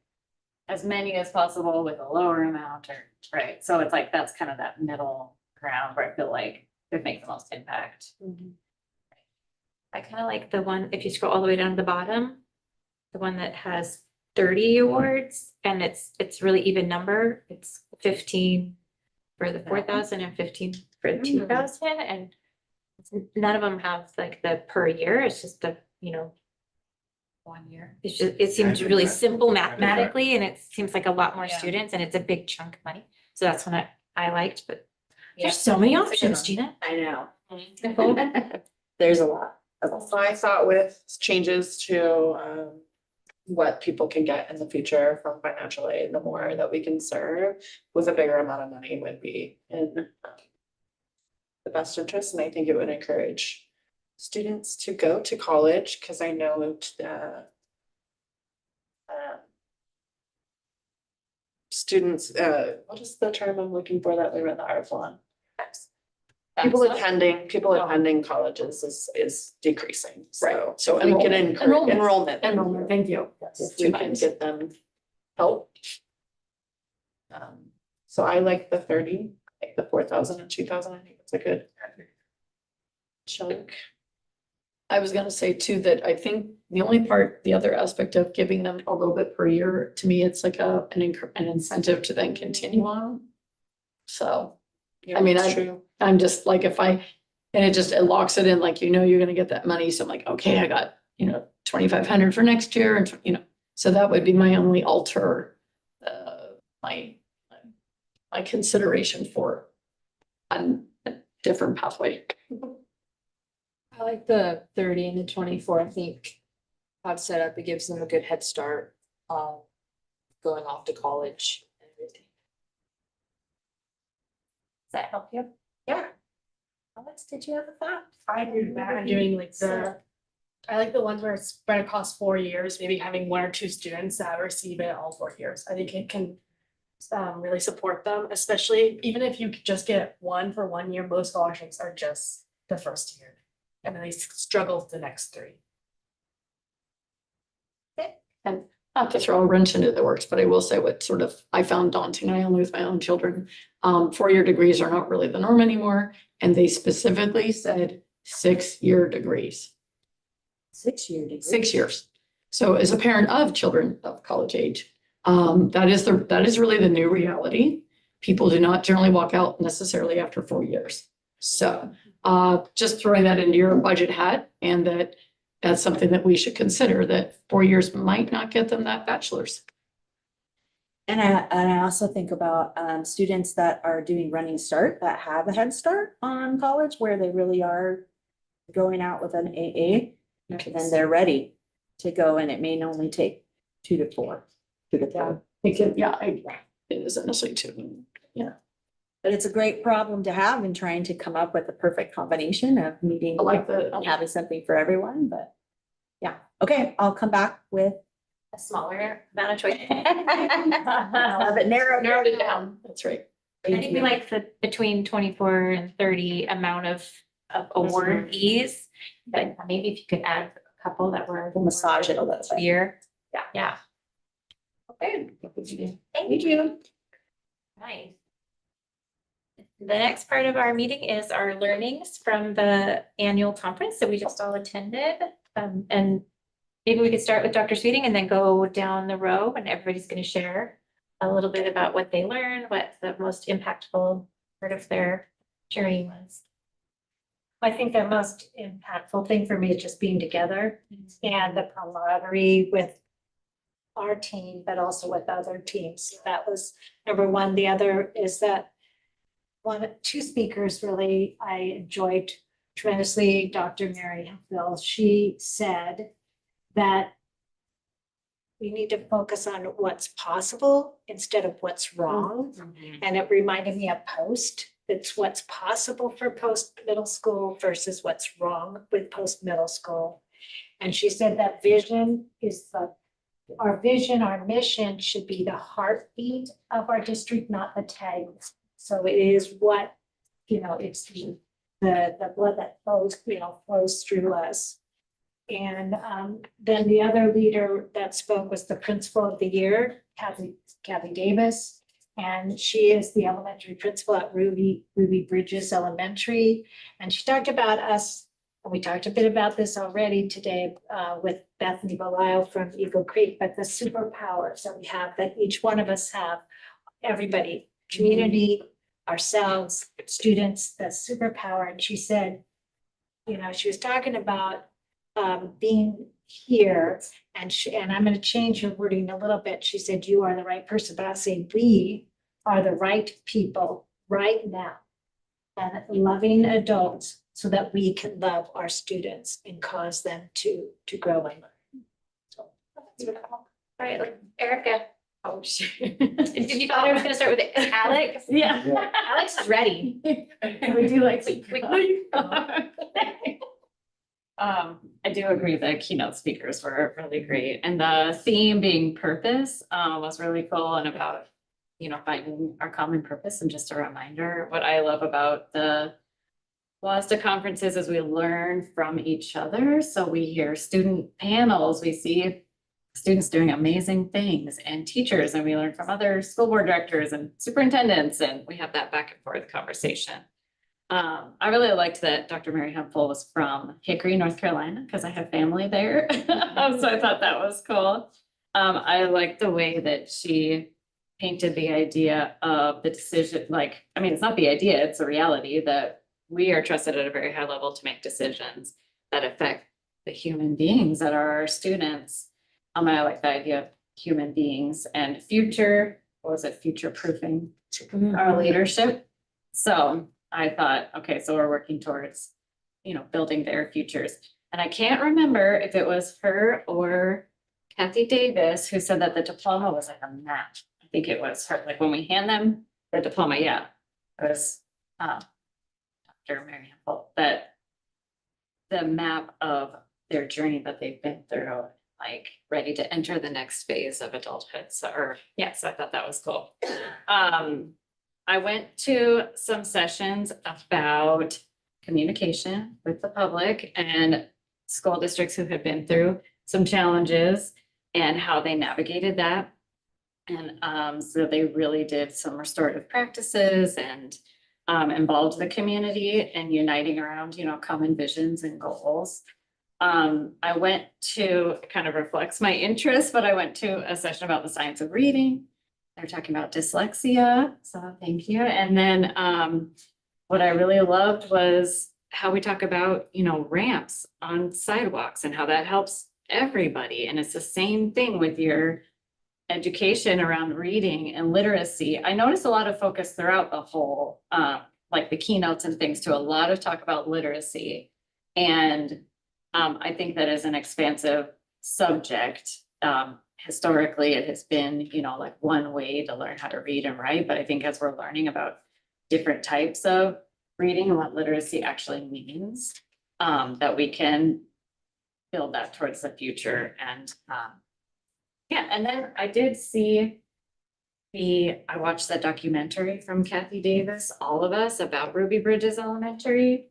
as many as possible with a lower amount, or, right? So it's like, that's kind of that middle ground where I feel like it makes the most impact. I kind of like the one, if you scroll all the way down to the bottom, the one that has 30 awards, and it's really even number. It's 15 for the 4,000 and 15 for the 2,000, and none of them have like the per year. It's just the, 1 year. it's just, it seems really simple mathematically, and it seems like a lot more students, and it's a big chunk of money. So that's one I liked, but there's so many options, Gina. I know. There's a lot. My thought with changes to what people can get in the future from financial aid, the more that we can serve with a bigger amount of money would be in the best interest, and I think it would encourage students to go to college, because I know students, what is the term I'm looking for that we read the article on? People attending colleges is decreasing, so. So we can encourage enrollment. Enrollment, thank you. If we can get them help. So I like the 30, like the 4,000 and 2,000, I think it's a good chunk. I was gonna say too, that I think the only part, the other aspect of giving them a little bit per year, to me, it's like an incentive to then continue on. So, Yeah, I mean, that's true. I'm just like, and it locks it in, like, you're gonna get that money, so I'm like, okay, I got, 2,500 for next year, and, so that would be my only my consideration for a different pathway. I like the 30 and the 24. I think how it's set up, it gives them a good head start, going off to college and everything. Does that help you? Yeah. Alex, did you have a thought? I agree with that. I'm doing like I like the ones where it's spread across 4 years, maybe having 1 or 2 students that receive it all 4 years. I think it can really support them, especially even if you just get one for 1 year, most scholarships are just the first year. And then they struggle the next 3. And not to throw a wrench into the works, but I will say what sort of I found daunting, I only with my own children. 4-year degrees are not really the norm anymore. And they specifically said 6-year degrees. 6-year degree. 6 years. So as a parent of children of college age, that is really the new reality. People do not generally walk out necessarily after 4 years. So just throwing that into your budget hat, and that's something that we should consider, that 4 years might not get them that bachelor's. And I also think about students that are doing Running Start that have a head start on college, where they really are going out with an AA, and they're ready to go, and it may only take 2 to 4. It isn't necessarily 2. Yeah. But it's a great problem to have in trying to come up with the perfect combination of meeting I like and having something for everyone, but yeah. Okay, I'll come back with A smaller amount of choice. I'll have it narrowed. Narrowed it down. That's right. I think we like the between 24 and 30 amount of awardees, but maybe if you could add a couple that were. We'll massage it a little bit. Year. Yeah. Yeah. Okay. Thank you. Nice. The next part of our meeting is our learnings from the annual conference that we just all attended. And maybe we could start with Dr. Sweeting and then go down the row, and everybody's going to share a little bit about what they learned, what the most impactful part of their journey was. I think the most impactful thing for me is just being together and the camaraderie with our team, but also with other teams. That was number one. The other is that 2 speakers really I enjoyed tremendously. Dr. Mary Hill, she said that we need to focus on what's possible instead of what's wrong. And it reminded me of Post. It's what's possible for post-middle school versus what's wrong with post-middle school. And she said that vision is our vision, our mission should be the heartbeat of our district, not the tag. So it is what, it's the blood that flows through us. And then the other leader that spoke was the principal of the year, Kathy Davis. And she is the elementary principal at Ruby Bridges Elementary. And she talked about us, and we talked a bit about this already today with Bethany Belisle from Eagle Creek, but the superpowers that we have, that each one of us have, everybody, community, ourselves, students, the superpower. And she said, she was talking about being here, and I'm going to change her wording a little bit. She said, you are the right person, but I'll say we are the right people right now, and loving adults so that we can love our students and cause them to grow and learn. So All right, like Erica. Oh, shit. If you thought I was gonna start with Alex? Yeah. Alex is ready. We do like. I do agree the keynote speakers were really great, and the theme being purpose, was really cool, and about, you know, finding our common purpose, and just a reminder. What I love about the WASDA conferences is we learn from each other, so we hear student panels, we see students doing amazing things, and teachers, and we learn from other school board directors and superintendents, and we have that back and forth conversation. I really liked that Dr. Mary Hempel was from Hickory, North Carolina, because I have family there. So I thought that was cool. I liked the way that she painted the idea of the decision, like, I mean, it's not the idea, it's a reality that we are trusted at a very high level to make decisions that affect the human beings that are our students. I like the idea of human beings and future, what was it, future proofing our leadership. So I thought, okay, so we're working towards, you know, building their futures. And I can't remember if it was her or Kathy Davis who said that the diploma was like a match. I think it was her, like when we hand them the diploma, yeah, it was Dr. Mary Hempel, that the map of their journey that they've been through, like ready to enter the next phase of adulthood. So, or yes, I thought that was cool. I went to some sessions about communication with the public and school districts who had been through some challenges and how they navigated that. And so they really did some restorative practices and involved the community in uniting around, you know, common visions and goals. I went to, it kind of reflects my interest, but I went to a session about the science of reading. They're talking about dyslexia, so thank you. And then what I really loved was how we talk about, you know, ramps on sidewalks and how that helps everybody. And it's the same thing with your education around reading and literacy. I noticed a lot of focus throughout the whole, like the keynotes and things, to a lot of talk about literacy. And I think that is an expansive subject. Historically, it has been, you know, like one way to learn how to read and write. But I think as we're learning about different types of reading and what literacy actually means, that we can build that towards the future. And yeah, and then I did see I watched that documentary from Kathy Davis, All of Us, about Ruby Bridges Elementary.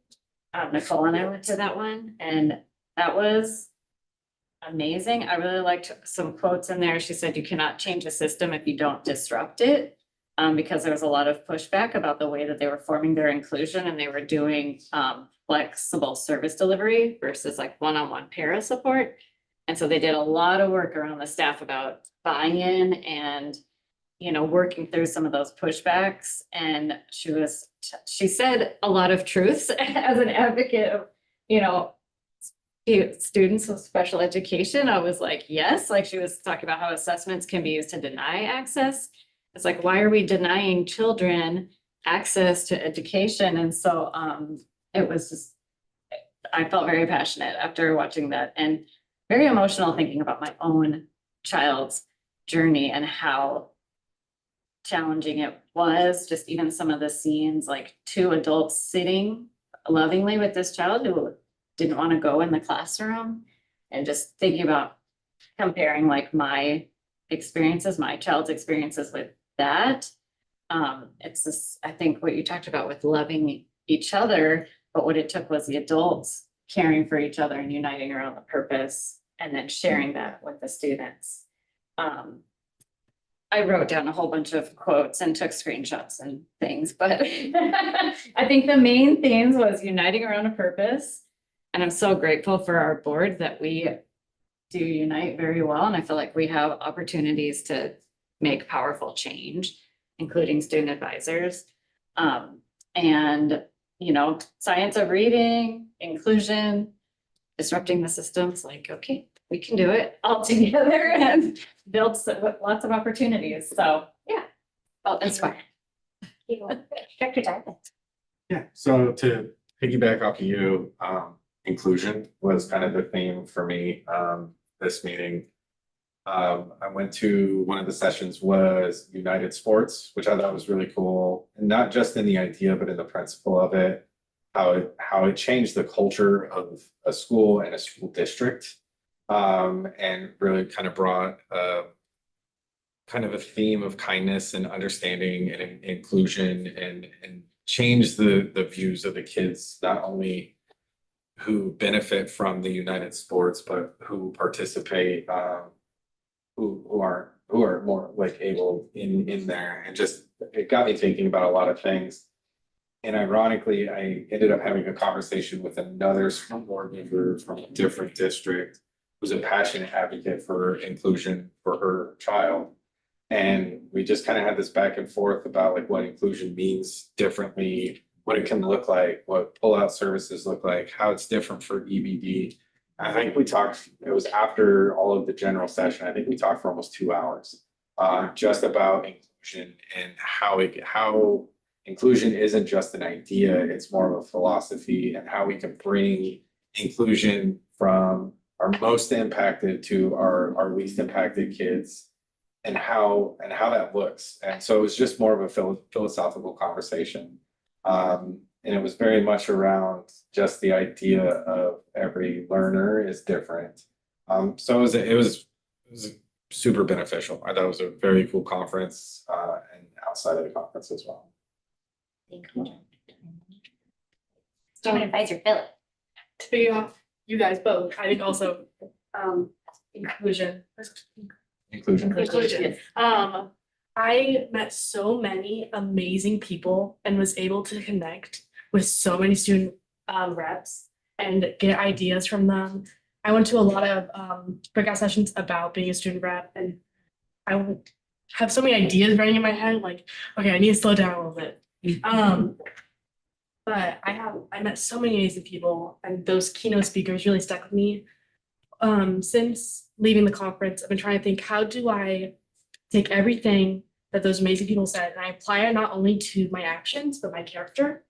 Nicole and I went to that one, and that was amazing. I really liked some quotes in there. She said, you cannot change a system if you don't disrupt it, because there was a lot of pushback about the way that they were forming their inclusion, and they were doing flexible service delivery versus like one-on-one para support. And so they did a lot of work around the staff about buy-in and, you know, working through some of those pushbacks. And she said a lot of truths as an advocate of, you know, students with special education. I was like, yes, like she was talking about how assessments can be used to deny access. It's like, why are we denying children access to education? And so it was just, I felt very passionate after watching that, and very emotional thinking about my own child's journey and how challenging it was. Just even some of the scenes, like two adults sitting lovingly with this child who didn't want to go in the classroom, and just thinking about comparing like my experiences, my child's experiences with that. It's just, I think what you talked about with loving each other, but what it took was the adults caring for each other and uniting around the purpose, and then sharing that with the students. I wrote down a whole bunch of quotes and took screenshots and things, but I think the main themes was uniting around a purpose. And I'm so grateful for our board that we do unite very well. And I feel like we have opportunities to make powerful change, including student advisors. And, you know, science of reading, inclusion, disrupting the systems, like, okay, we can do it all together and build lots of opportunities. So yeah, felt inspired. Dr. Diamond. Yeah, so to piggyback off of you, inclusion was kind of the theme for me, this meeting. I went to one of the sessions was United Sports, which I thought was really cool. And not just in the idea, but in the principle of it, how it changed the culture of a school and a school district. And really kind of brought kind of a theme of kindness and understanding and inclusion and change the views of the kids, not only who benefit from the United Sports, but who participate, who are more like able in there. And just, it got me thinking about a lot of things. And ironically, I ended up having a conversation with another school board member from a different district who's a passionate advocate for inclusion for her child. And we just kind of had this back and forth about like what inclusion means differently, what it can look like, what pull-out services look like, how it's different for EBD. I think we talked, it was after all of the general session, I think we talked for almost 2 hours, just about inclusion and how inclusion isn't just an idea, it's more of a philosophy, and how we can bring inclusion from our most impacted to our least impacted kids, and how that looks. And so it was just more of a philosophical conversation. And it was very much around just the idea of every learner is different. So it was super beneficial. I thought it was a very cool conference, and outside of the conference as well. Student advisor Philip. To be off you guys both, I think also inclusion. Inclusion. I met so many amazing people and was able to connect with so many student reps and get ideas from them. I went to a lot of breakout sessions about being a student rep, and I would have so many ideas running in my head, like, okay, I need to slow down a little bit. But I met so many amazing people, and those keynote speakers really stuck with me. Since leaving the conference, I've been trying to think, how do I take everything that those amazing people said and I apply it not only to my actions, but my character.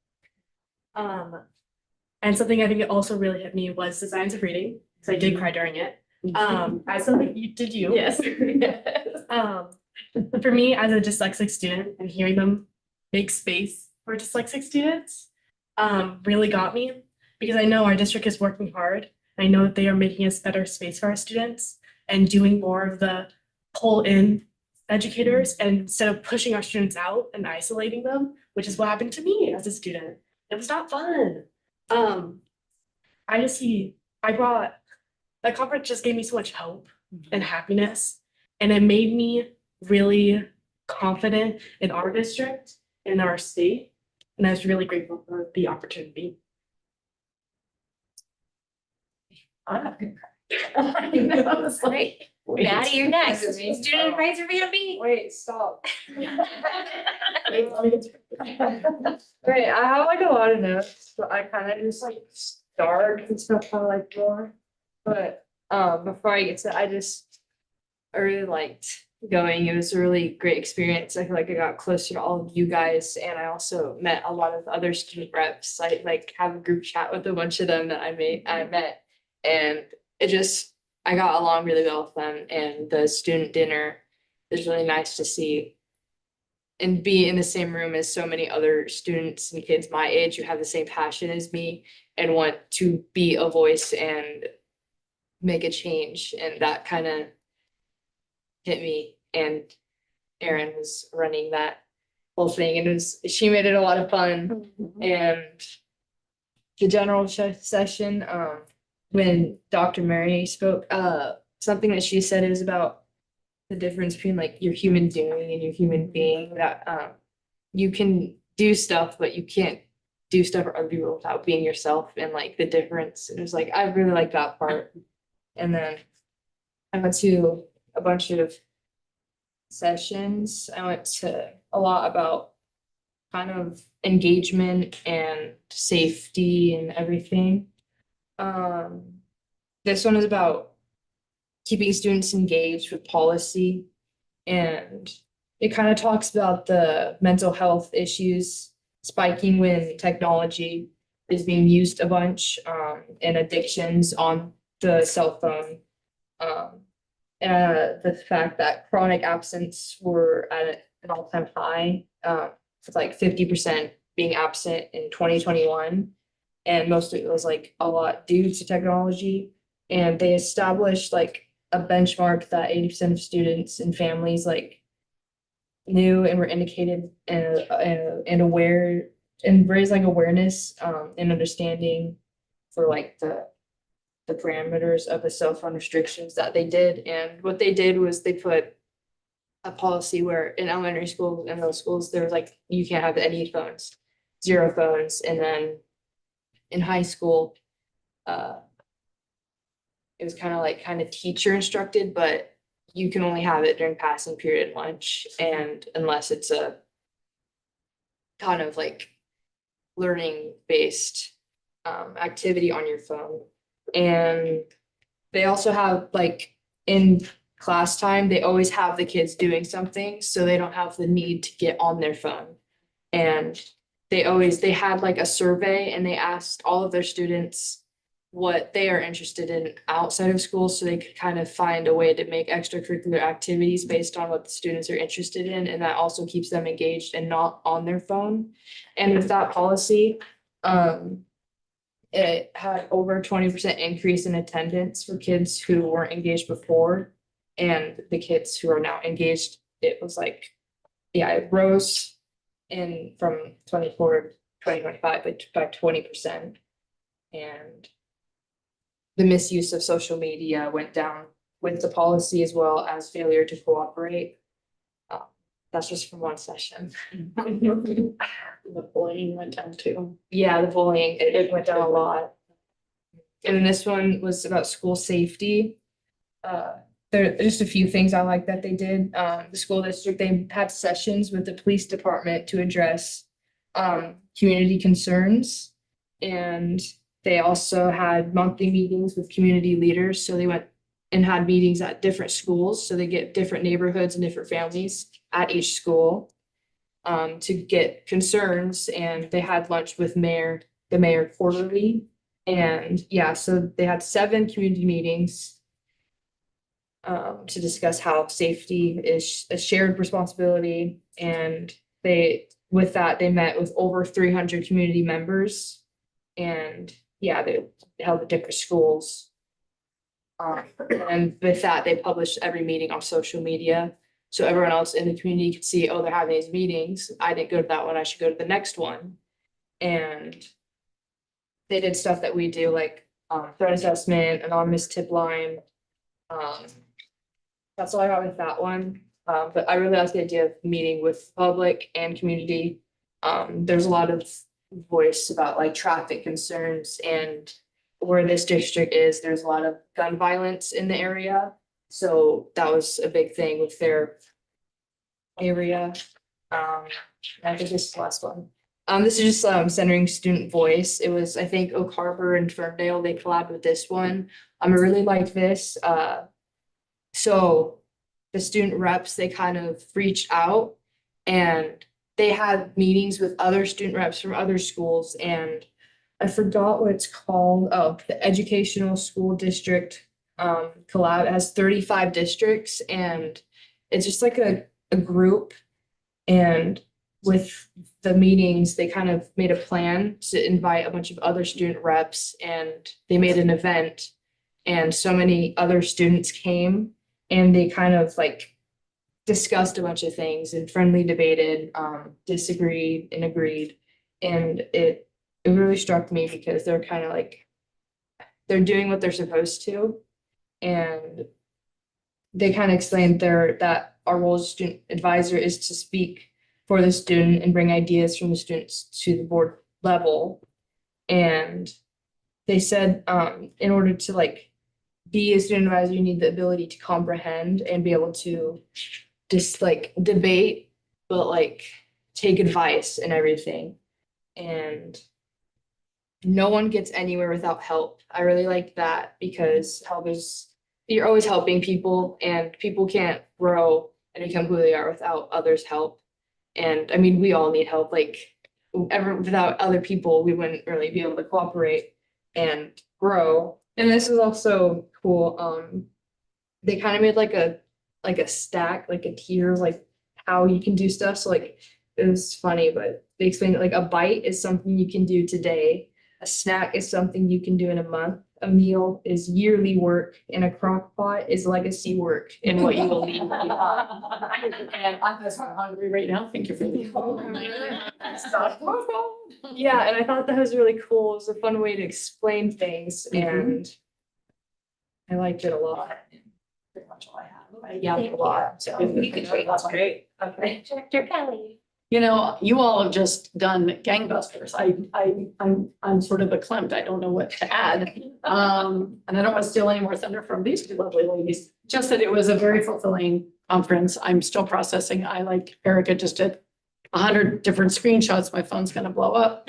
And something I think it also really hit me was the science of reading, because I did cry during it. As something did you? Yes. For me, as a dyslexic student, and hearing them make space for dyslexic students really got me, because I know our district is working hard. I know that they are making us better space for our students and doing more of the pull in educators, and instead of pushing our students out and isolating them, which is what happened to me as a student. It was not fun. That conference just gave me so much hope and happiness, and it made me really confident in our district, in our state, and I was really grateful for the opportunity. I was like, Maddie, you're next. Student advisor VMB. Wait, stop. Right, I have like a lot of notes, but I kind of just like start and stuff I like more. But before I get to, I really liked going. It was a really great experience. I feel like I got closer to all of you guys, and I also met a lot of other student reps. I like have a group chat with a bunch of them that I met, and I got along really well with them. And the student dinner is really nice to see and be in the same room as so many other students and kids my age who have the same passion as me and want to be a voice and make a change. And that kind of hit me. And Erin was running that whole thing, and she made it a lot of fun. And the general session, when Dr. Mary spoke, something that she said is about the difference between like your human doing and your human being, that you can do stuff, but you can't do stuff for other people without being yourself, and like the difference. It was like, I really like that part. And then I went to a bunch of sessions. I went to a lot about kind of engagement and safety and everything. This one is about keeping students engaged with policy, and it kind of talks about the mental health issues spiking when technology is being used a bunch, and addictions on the cell phone. the fact that chronic absence were at an all-time high, with like 50% being absent in 2021. And most of it was like a lot due to technology. And they established like a benchmark that 80% of students and families like knew and were indicated and aware and raised like awareness and understanding for like the parameters of the cell phone restrictions that they did. And what they did was they put a policy where in elementary schools and middle schools, there was like, you can't have any phones, 0 phones. And then in high school, it was kind of teacher instructed, but you can only have it during passing period and lunch. And unless it's a kind of like learning based activity on your phone. And they also have like in class time, they always have the kids doing something, so they don't have the need to get on their phone. And they had like a survey and they asked all of their students what they are interested in outside of school, so they could kind of find a way to make extracurricular activities based on what the students are interested in, and that also keeps them engaged and not on their phone. And with that policy, it had over 20% increase in attendance for kids who weren't engaged before, and the kids who are now engaged, it was like, yeah, it rose from 24 to 2025 by 20%. And the misuse of social media went down with the policy, as well as failure to cooperate. That's just from one session. The bullying went down too. Yeah, the bullying, it went down a lot. And then this one was about school safety. There are just a few things I like that they did. The school district, they had sessions with the police department to address community concerns. And they also had monthly meetings with community leaders. So they went and had meetings at different schools. So they get different neighborhoods and different families at each school to get concerns. And they had lunch with the mayor quarterly. And yeah, so they had 7 community meetings to discuss how safety is a shared responsibility. And with that, they met with over 300 community members. And yeah, they held at different schools. And with that, they published every meeting on social media. So everyone else in the community could see, oh, they're having these meetings. I didn't go to that one, I should go to the next one. And they did stuff that we do, like threat assessment, anonymous tip line. That's all I got with that one. But I really like the idea of meeting with public and community. There's a lot of voice about like traffic concerns, and where this district is, there's a lot of gun violence in the area. So that was a big thing with their area. I think this is the last one. This is just centering student voice. It was, I think, Oak Harbor and Ferndale, they collabed with this one. I really like this. So the student reps, they kind of reached out and they had meetings with other student reps from other schools, and I forgot what it's called. Oh, the Educational School District collab. It has 35 districts, and it's just like a group. And with the meetings, they kind of made a plan to invite a bunch of other student reps, and they made an event, and so many other students came, and they kind of like discussed a bunch of things and friendly debated, disagreed and agreed. And it really struck me because they're kind of like, they're doing what they're supposed to. And they kind of explained that our role as student advisor is to speak for the student and bring ideas from the students to the board level. And they said, in order to like be a student advisor, you need the ability to comprehend and be able to just like debate, but like take advice and everything. And no one gets anywhere without help. I really like that, because you're always helping people, and people can't grow and become who they are without others' help. And I mean, we all need help. Like without other people, we wouldn't really be able to cooperate and grow. And this is also cool. they kind of made like a stack, like a tier, like how you can do stuff. So like it was funny, but they explained that like a bite is something you can do today. A snack is something you can do in a month. A meal is yearly work, and a crock pot is legacy work and what you will leave behind. And I'm just hungry right now. Thank you for the. Yeah, and I thought that was really cool. It was a fun way to explain things, and I liked it a lot. Pretty much all I have. I yapped a lot, so. That's great. Okay. Director Kelly. You know, you all have just done gangbusters. I'm sort of verklempt. I don't know what to add. And I don't want to steal any more thunder from these two lovely ladies. Just that it was a very fulfilling conference. I'm still processing. I, like Erica, just did 100 different screenshots. My phone's gonna blow up.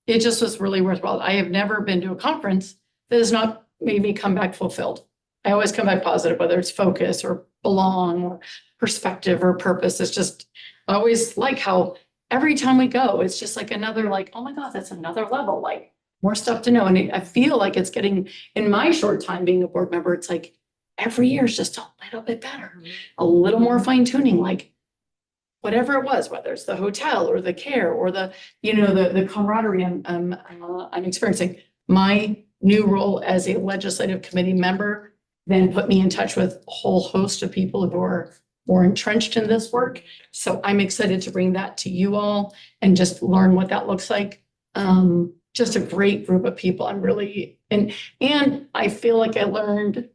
It just was really worthwhile. I have never been to a conference that has not made me come back fulfilled. I always come back positive, whether it's focus or belong or perspective or purpose. It's just, I always like how every time we go, it's just like another, like, oh my God, that's another level, like more stuff to know. And I feel like it's getting, in my short time being a board member, it's like every year is just a little bit better, a little more fine tuning, like whatever it was, whether it's the hotel or the care or the, you know, the camaraderie I'm experiencing. My new role as a legislative committee member then put me in touch with a whole host of people who are more entrenched in this work. So I'm excited to bring that to you all and just learn what that looks like. Just a great group of people. I'm really, and I feel like I learned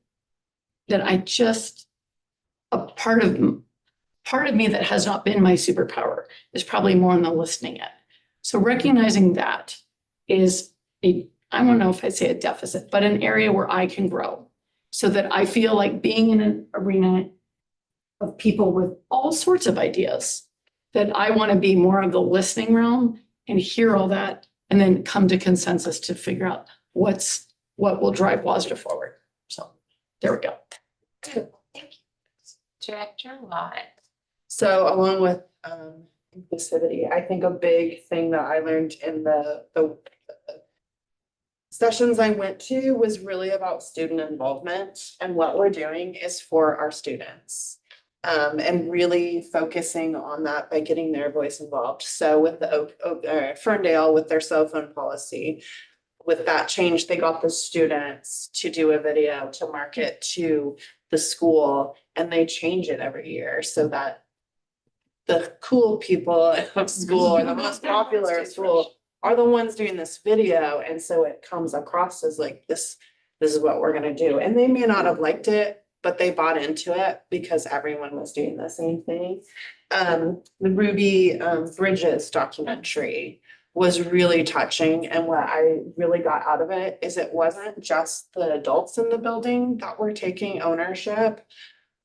that I just, a part of me that has not been my superpower is probably more on the listening end. So recognizing that is I don't know if I say a deficit, but an area where I can grow so that I feel like being in an arena of people with all sorts of ideas, that I want to be more of the listening realm and hear all that and then come to consensus to figure out what will drive WASDA forward. So there we go. Good, thank you. Director Watt. So along with inclusivity, I think a big thing that I learned in the sessions I went to was really about student involvement, and what we're doing is for our students. And really focusing on that by getting their voice involved. So with the Ferndale, with their cell phone policy, with that change, they got the students to do a video to market to the school, and they change it every year so that the cool people of school or the most popular of school are the ones doing this video. And so it comes across as like, this is what we're gonna do. And they may not have liked it, but they bought into it because everyone was doing the same thing. The Ruby Bridges documentary was really touching. And what I really got out of it is it wasn't just the adults in the building that were taking ownership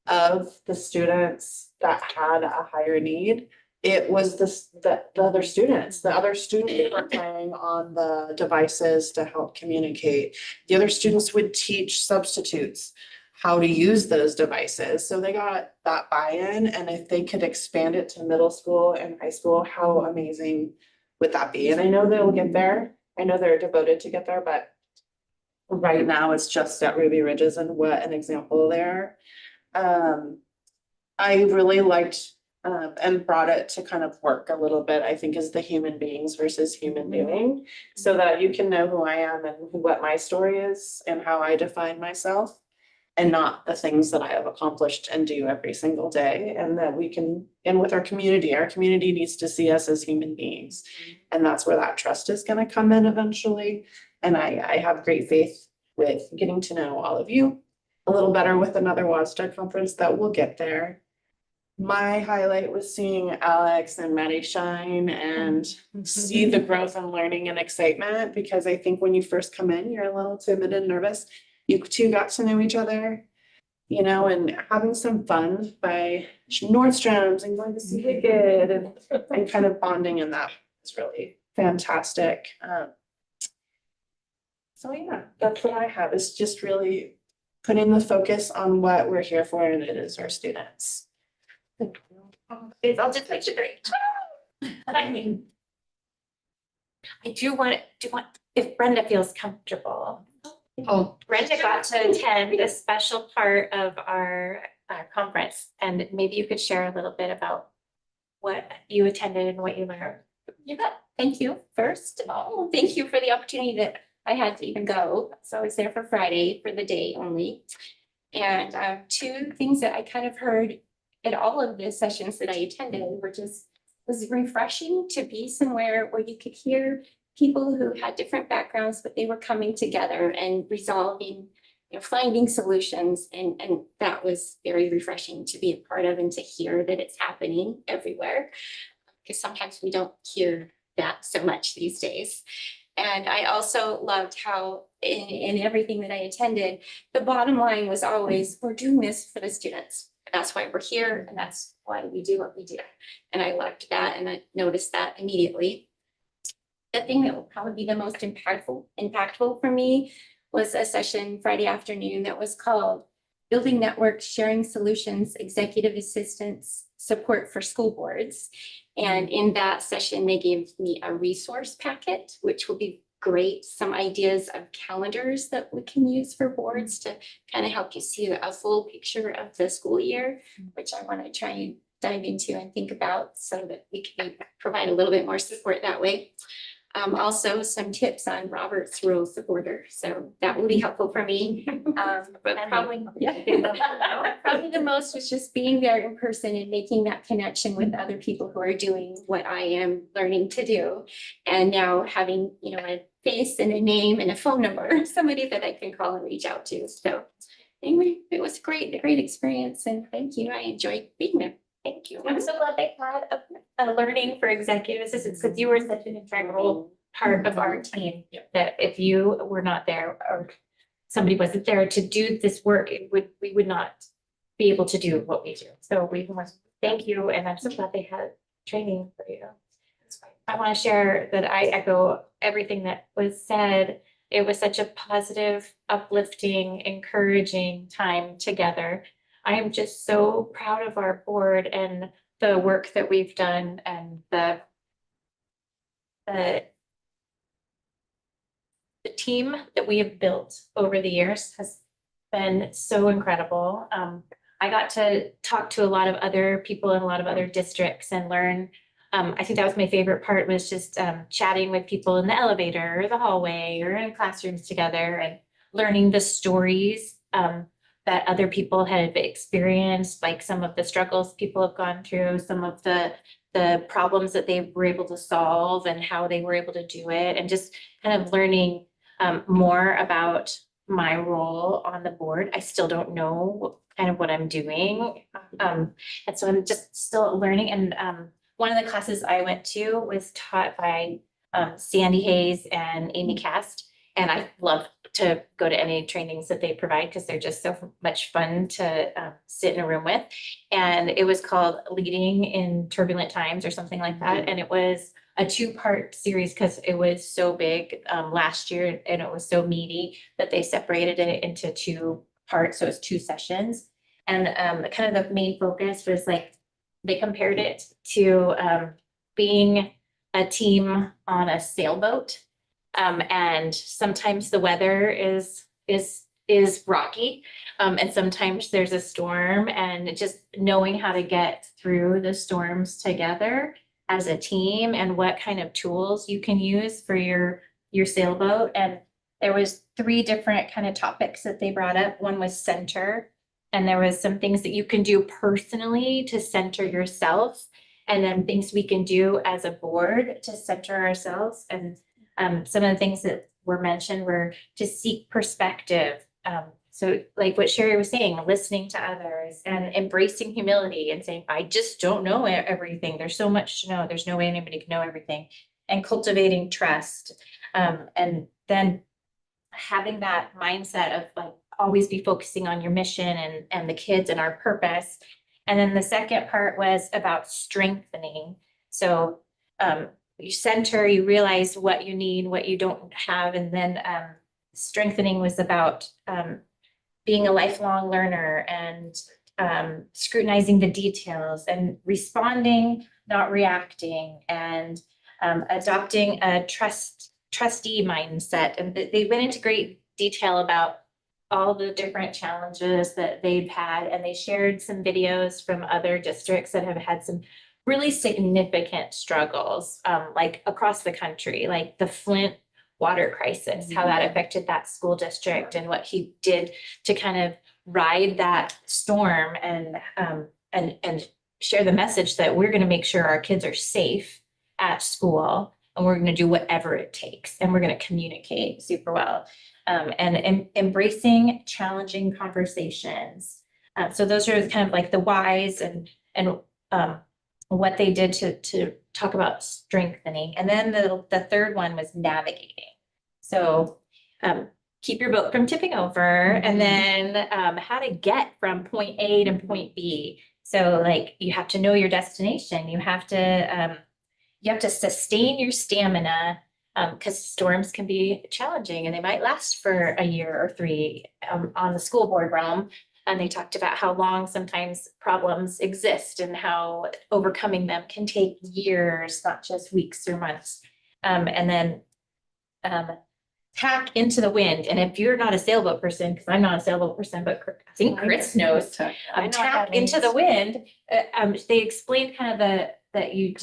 of the students that had a higher need. It was the other students who were playing on the devices to help communicate. The other students would teach substitutes how to use those devices. So they got that buy-in, and if they could expand it to middle school and high school, how amazing would that be? And I know they'll get there. I know they're devoted to get there, but right now it's just at Ruby Ridges, and what an example there. I really liked and brought it to kind of work a little bit, I think, is the human beings versus human doing, so that you can know who I am and what my story is and how I define myself, and not the things that I have accomplished and do every single day. And that we can, and with our community needs to see us as human beings. And that's where that trust is gonna come in eventually. And I have great faith with getting to know all of you a little better with another WASDA conference that will get there. My highlight was seeing Alex and Maddie shine and see the growth and learning and excitement, because I think when you first come in, you're a little timid and nervous. You two got to know each other, you know, and having some fun by Nordstrom's and going to see Wicked and kind of bonding, and that was really fantastic. So yeah, that's what I have, is just really putting the focus on what we're here for, and it is our students. It's all just like sugar. I mean, I do want, if Brenda feels comfortable, Oh, Brenda got to attend a special part of our conference, and maybe you could share a little bit about what you attended and what you learned. You bet. Thank you first. Oh, thank you for the opportunity that I had to even go. So I was there for Friday for the day only. And two things that I kind of heard at all of the sessions that I attended were just, was refreshing to be somewhere where you could hear people who had different backgrounds, but they were coming together and resolving, you know, finding solutions. And that was very refreshing to be a part of and to hear that it's happening everywhere. Because sometimes we don't hear that so much these days. And I also loved how in everything that I attended, the bottom line was always, we're doing this for the students. That's why we're here, and that's why we do what we do. And I loved that, and I noticed that immediately. The thing that will probably be the most impactful for me was a session Friday afternoon that was called Building Networks, Sharing Solutions, Executive Assistance Support for School Boards. And in that session, they gave me a resource packet, which will be great. Some ideas of calendars that we can use for boards to kind of help you see a full picture of the school year, which I want to try and dive into and think about so that we can provide a little bit more support that way. Also some tips on Robert's Rules of Order. So that will be helpful for me. But probably, probably the most was just being there in person and making that connection with other people who are doing what I am learning to do. And now having, you know, a face and a name and a phone number, somebody that I can call and reach out to. So anyway, it was a great experience, and thank you. I enjoyed being there. Thank you. I'm so glad they had a learning for executive assistants, because you were such an integral part of our team. That if you were not there or somebody wasn't there to do this work, we would not be able to do what we do. So we want to thank you, and I'm so glad they had training for you. I want to share that I echo everything that was said. It was such a positive, uplifting, encouraging time together. I am just so proud of our board and the work that we've done, and the team that we have built over the years has been so incredible. I got to talk to a lot of other people in a lot of other districts and learn. I think that was my favorite part, was just chatting with people in the elevator or the hallway or in classrooms together, and learning the stories that other people have experienced, like some of the struggles people have gone through, some of the problems that they were able to solve and how they were able to do it, and just kind of learning more about my role on the board. I still don't know kind of what I'm doing. And so I'm just still learning. And one of the classes I went to was taught by Sandy Hayes and Amy Cast. And I love to go to any trainings that they provide, because they're just so much fun to sit in a room with. And it was called Leading in Turbulent Times or something like that. And it was a 2-part series because it was so big last year, and it was so meaty that they separated it into 2 parts. So it's 2 sessions. And kind of the main focus was like, they compared it to being a team on a sailboat. And sometimes the weather is rocky, and sometimes there's a storm, and just knowing how to get through the storms together as a team, and what kind of tools you can use for your sailboat. And there was 3 different kind of topics that they brought up. One was center, and there was some things that you can do personally to center yourself, and then things we can do as a board to center ourselves. And some of the things that were mentioned were to seek perspective. So like what Sherry was saying, listening to others and embracing humility and saying, I just don't know everything. There's so much to know. There's no way anybody can know everything. And cultivating trust. And then having that mindset of like always be focusing on your mission and the kids and our purpose. And then the second part was about strengthening. So you center, you realize what you need, what you don't have. And then strengthening was about being a lifelong learner and scrutinizing the details and responding, not reacting, and adopting a trustee mindset. And they went into great detail about all the different challenges that they've had, and they shared some videos from other districts that have had some really significant struggles, like across the country, like the Flint water crisis, how that affected that school district and what he did to kind of ride that storm and share the message that we're going to make sure our kids are safe at school, and we're going to do whatever it takes, and we're going to communicate super well, and embracing challenging conversations. So those are kind of like the whys and what they did to talk about strengthening. And then the third one was navigating. So keep your boat from tipping over, and then how to get from point A to point B. So like you have to know your destination. You have to sustain your stamina, because storms can be challenging and they might last for a year or three, on the school board realm. And they talked about how long sometimes problems exist and how overcoming them can take years, not just weeks or months. And then tack into the wind. And if you're not a sailboat person, because I'm not a sailboat person, but I think Chris knows, I know what tack that into means. the wind. They explained kind of that you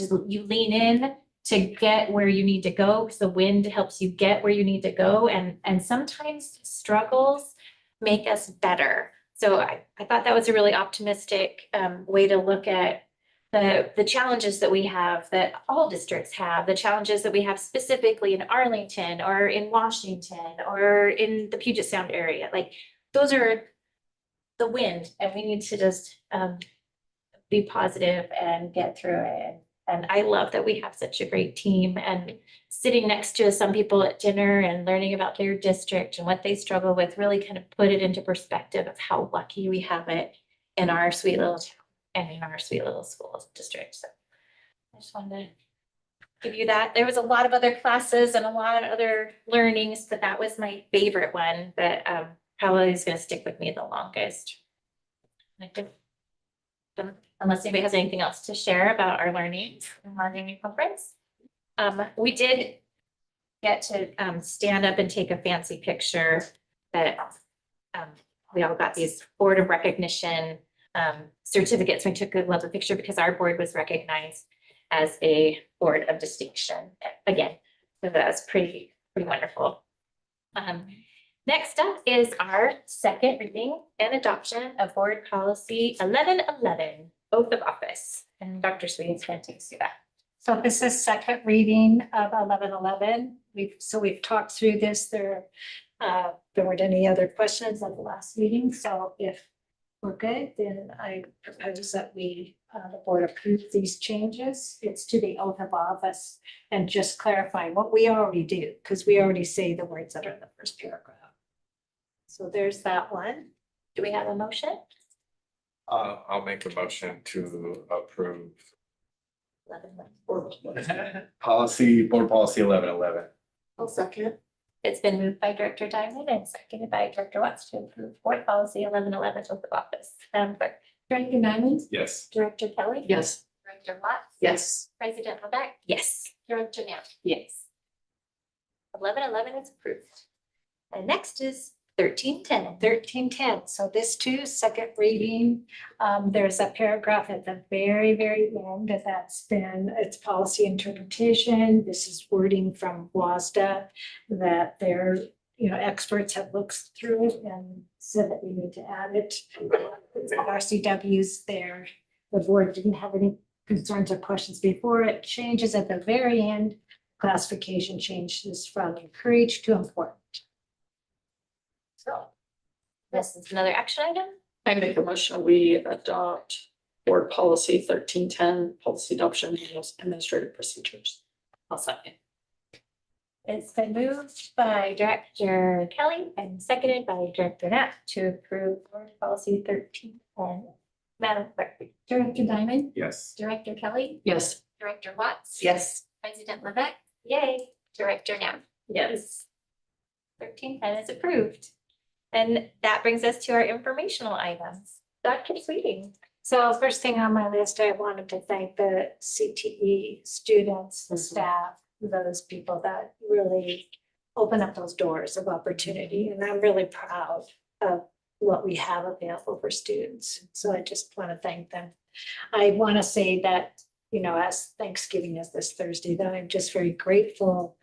lean in to get where you need to go, because the wind helps you get where you need to go. And sometimes struggles make us better. So I thought that was a really optimistic way to look at the challenges that we have, that all districts have, the challenges that we have specifically in Arlington or in Washington or in the Puget Sound area. Like those are the wind, and we need to just be positive and get through it. And I love that we have such a great team, and sitting next to some people at dinner and learning about their district and what they struggle with really kind of put it into perspective of how lucky we have it in our sweet little town and in our sweet little school district. So I just wanted to give you that. There was a lot of other classes and a lot of other learnings, but that was my favorite one that probably is going to stick with me the longest. I think, unless anybody has anything else to share about our learnings in our learning conference. We did get to stand up and take a fancy picture that we all got these board of recognition certificates. We took a lovely picture because our board was recognized as a board of distinction again. So that's pretty wonderful. Next up is our second reading and adoption of board policy 1111, oath of office. And Dr. Sweeting's going to take us through that. So this is second reading of 1111. We've talked through this. There weren't any other questions at the last meeting. So if we're good, then I propose that the board approve these changes. It's to the oath of office, and just clarifying what we already do, because we already say the words that are in the first paragraph. So there's that one. Do we have a motion? I'll make a motion to approve board policy 1111. I'll second. It's been moved by Director Diamond and seconded by Director Watts to approve board policy 1111, oath of office. Clerk. Director Diamond? Yes. Director Kelly? Yes. Director Watts? Yes. President Lebeck? Yes. Director Knapp? Yes. 1111 is approved. And next is 1310. 1310. So this too, second reading. There's a paragraph at the very, very end it's policy interpretation. This is wording from WASDA that their experts have looked through it and said that we need to add it. RCW's there. The board didn't have any concerns or questions before it. Changes at the very end. Classification changes from encouraged to important. So this is another action item. I make a motion, we adopt board policy 1310, policy adoption and administrative procedures. I'll second. It's been moved by Director Kelly and seconded by Director Knapp to approve board policy 1310. Madam Clerk. Director Diamond? Yes. Director Kelly? Yes. Director Watts? Yes. President Lebeck? Yay. Director Knapp? Yes. 1310 is approved. And that brings us to our informational items. Dr. Sweeting. So first thing on my list, I wanted to thank the CTE students, the staff, those people that really open up those doors of opportunity. And I'm really proud of what we have available for students. So I just want to thank them. I want to say that, you know, as Thanksgiving is this Thursday, that I'm just very grateful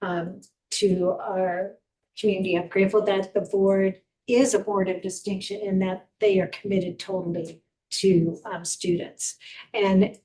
to our community. I'm grateful that the board is a board of distinction in that they are committed totally to students. And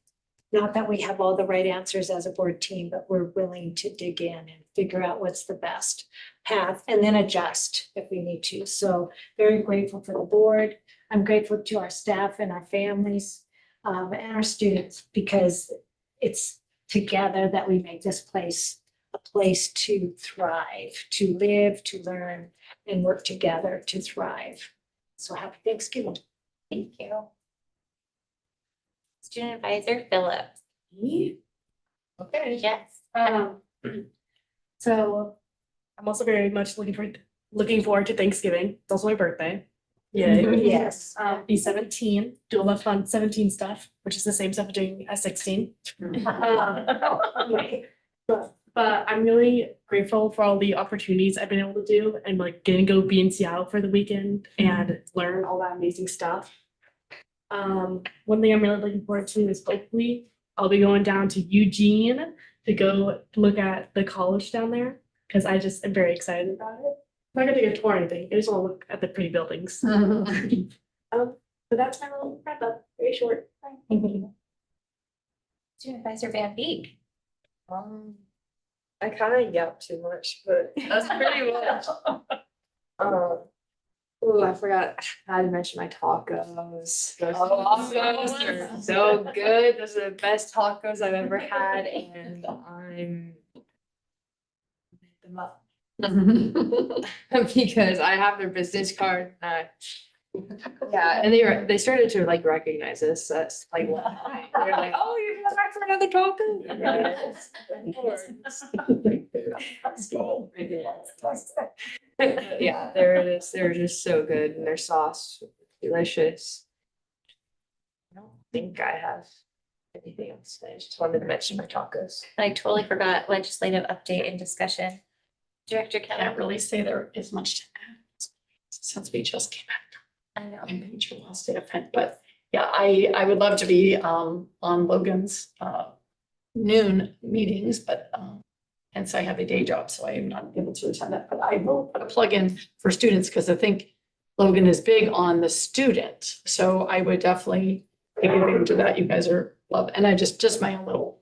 not that we have all the right answers as a board team, but we're willing to dig in and figure out what's the best path and then adjust if we need to. So very grateful for the board. I'm grateful to our staff and our families and our students, because it's together that we make this place a place to thrive, to live, to learn, and work together to thrive. So happy Thanksgiving. Thank you. Student advisor Phillips. Okay. Yes. So I'm also very much looking forward to Thanksgiving. It's also my birthday. Yay. Yes. Be 17, do a lot of fun 17 stuff, which is the same stuff I'm doing at 16. But I'm really grateful for all the opportunities I've been able to do and like getting to go be in Seattle for the weekend and learn all that amazing stuff. One thing I'm really looking forward to is hopefully I'll be going down to Eugene to go look at the college down there, because I just am very excited about it. I'm not gonna take a tour or anything. I just want to look at the pretty buildings. But that's my little wrap up, very short. Student advisor Van Beek. I kind of yap too much, but that's pretty much. Oh, I forgot. I had to mention my tacos. Those tacos are so good. Those are the best tacos I've ever had, and I'm made them up. Because I have their business card. Yeah, and they started to like recognize us. That's like, they're like, oh, you're going back for another taco? Yeah, there it is. They're just so good, and their sauce delicious. I don't think I have anything else. I just wanted to mention my tacos. I totally forgot legislative update and discussion. Director I can't Keller. really say there is much to add since we just came I know. out of major last day event, but yeah, I would love to be on Logan's noon meetings, but hence I have a day job, so I am not able to attend that, but I will put a plug in for students because I think Logan is big on the student, so I would definitely take advantage of that. You guys are love, and I just my own little,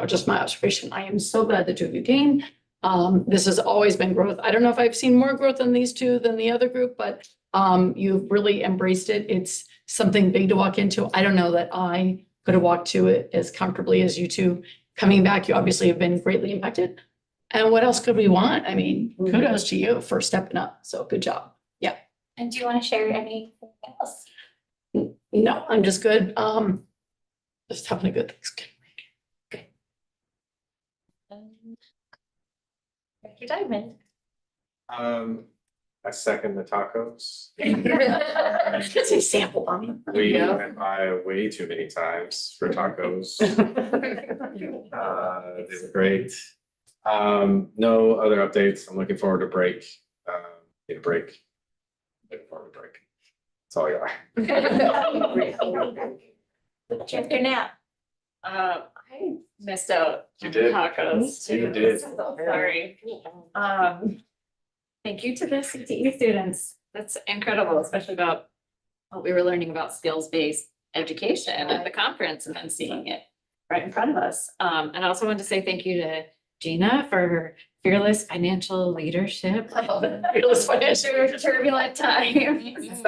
just my observation. I am so glad the two of you came. This has always been growth. I don't know if I've seen more growth in these two than the other group, but you've really embraced it. It's something big to walk into. I don't know that I could have walked to it as comfortably as you two. Coming back, you obviously have been greatly impacted. And what else could we want? I mean, kudos to you for stepping up. So good job. Yeah. And do you want to share anything else? No, I'm just good. Just having a good Thanksgiving. Director Diamond. I second the tacos. It's a sample on them. We went by way too many times for tacos. They were great. No other updates. I'm looking forward to break. Need a break. Looking forward to break. That's all I got. Director Knapp. I missed out. You on did. Tacos. You did. Sorry. Thank you to the CTE students. That's incredible, especially about what we were learning about skills-based education at the conference and then seeing it right in front of us. And I also wanted to say thank you to Gina for her fearless financial leadership. Fearless financial. Through turbulent times.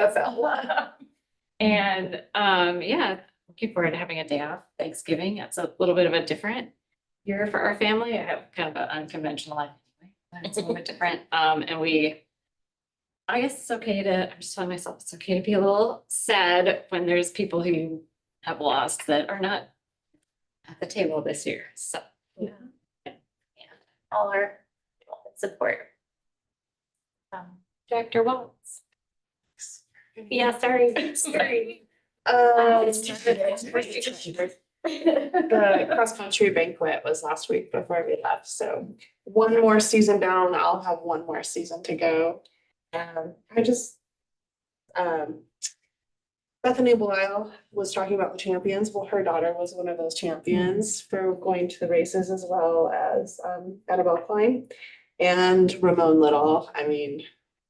And yeah, looking forward to having a day off Thanksgiving. It's a little bit of a different year for our family. I have kind of an unconventional life anyway. It's a little bit different. And I guess it's okay to, I'm just telling myself it's okay to be a little sad when there's people who have lost that are not at the table this year. So Yeah. All our support. Director Waltz. Yeah, sorry. The cross-country banquet was last week before we left, so one more season down, I'll have one more season to go. I just, Bethany Belial was talking about the champions. Well, her daughter was one of those champions for going to the races, as well as Annabelle Klein and Ramon Little. I mean,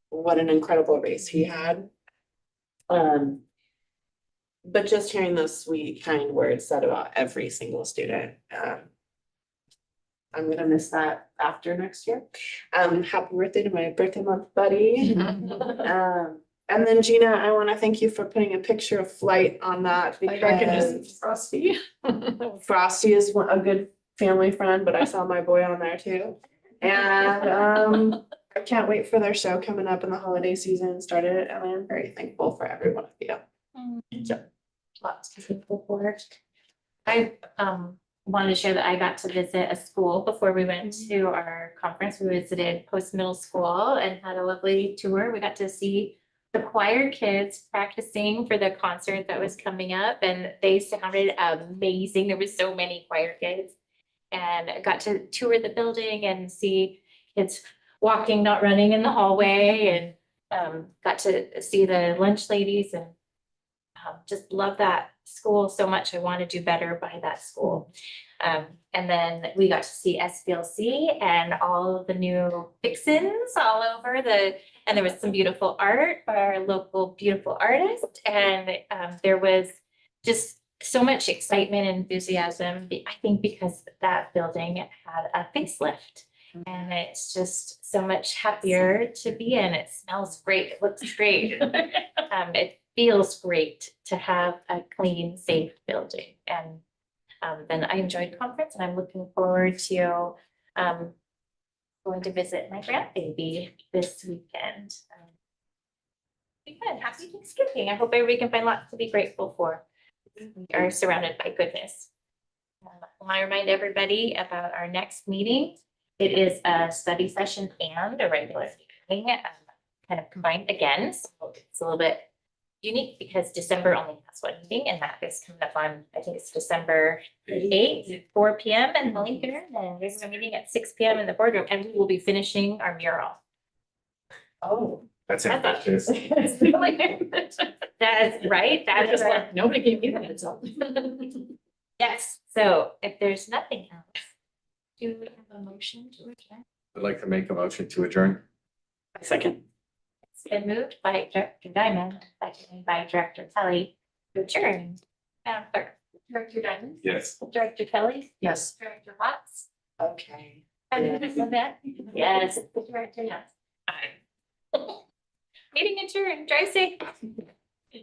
what an incredible race he had. But just hearing those sweet, kind words said about every single student, I'm gonna miss that after next year. Happy birthday to my birthday month buddy. And then Gina, I want to thank you for putting a picture of Flight on that, I recognize because Frosty. Frosty is a good family friend, but I saw my boy on there too. And I can't wait for their show coming up in the holiday season started, and I'm very thankful for every one of you. Lots to thankful for. I wanted to share that I got to visit a school before we went to our conference. We visited Post Middle School and had a lovely tour. We got to see the choir kids practicing for the concert that was coming up, and they sounded amazing. There was so many choir kids, and I got to tour the building and see kids walking, not running in the hallway, and got to see the lunch ladies, and just love that school so much. I want to do better by that school. And then we got to see SPLC and all of the new fixins all over and there was some beautiful art by our local beautiful artist. And there was just so much excitement and enthusiasm, I think, because that building had a facelift. And it's just so much happier to be in. It smells great. It looks great. It feels great to have a clean, safe building. And then I enjoyed conference, and I'm looking forward to going to visit my grandbaby this weekend. Be good. Happy Thanksgiving. I hope everybody can find lots to be grateful for. We are surrounded by goodness. I want to remind everybody about our next meeting. It is a study session and a regular meeting, kind of combined again. So it's a little bit unique because December only has one meeting, and that is coming up on, I think it's December 8th, 4 p.m. in the Lincoln Room. And there's a meeting at 6 p.m. in the boardroom, and we will be finishing our mural. Oh. That's ambitious. That is right. That is right. Nobody gave me that heads up. Yes. So if there's nothing else, do we have a motion to adjourn? I'd like to make a motion to adjourn. Second. It's been moved by Director Diamond, seconded by Director Kelly to adjourn. Madam Clerk, Director Diamond? Yes. Director Kelly? Yes. Director Watts? Okay. And Lynette? Yes. Director Nutt? Aye. Meeting adjourned. Drive safe.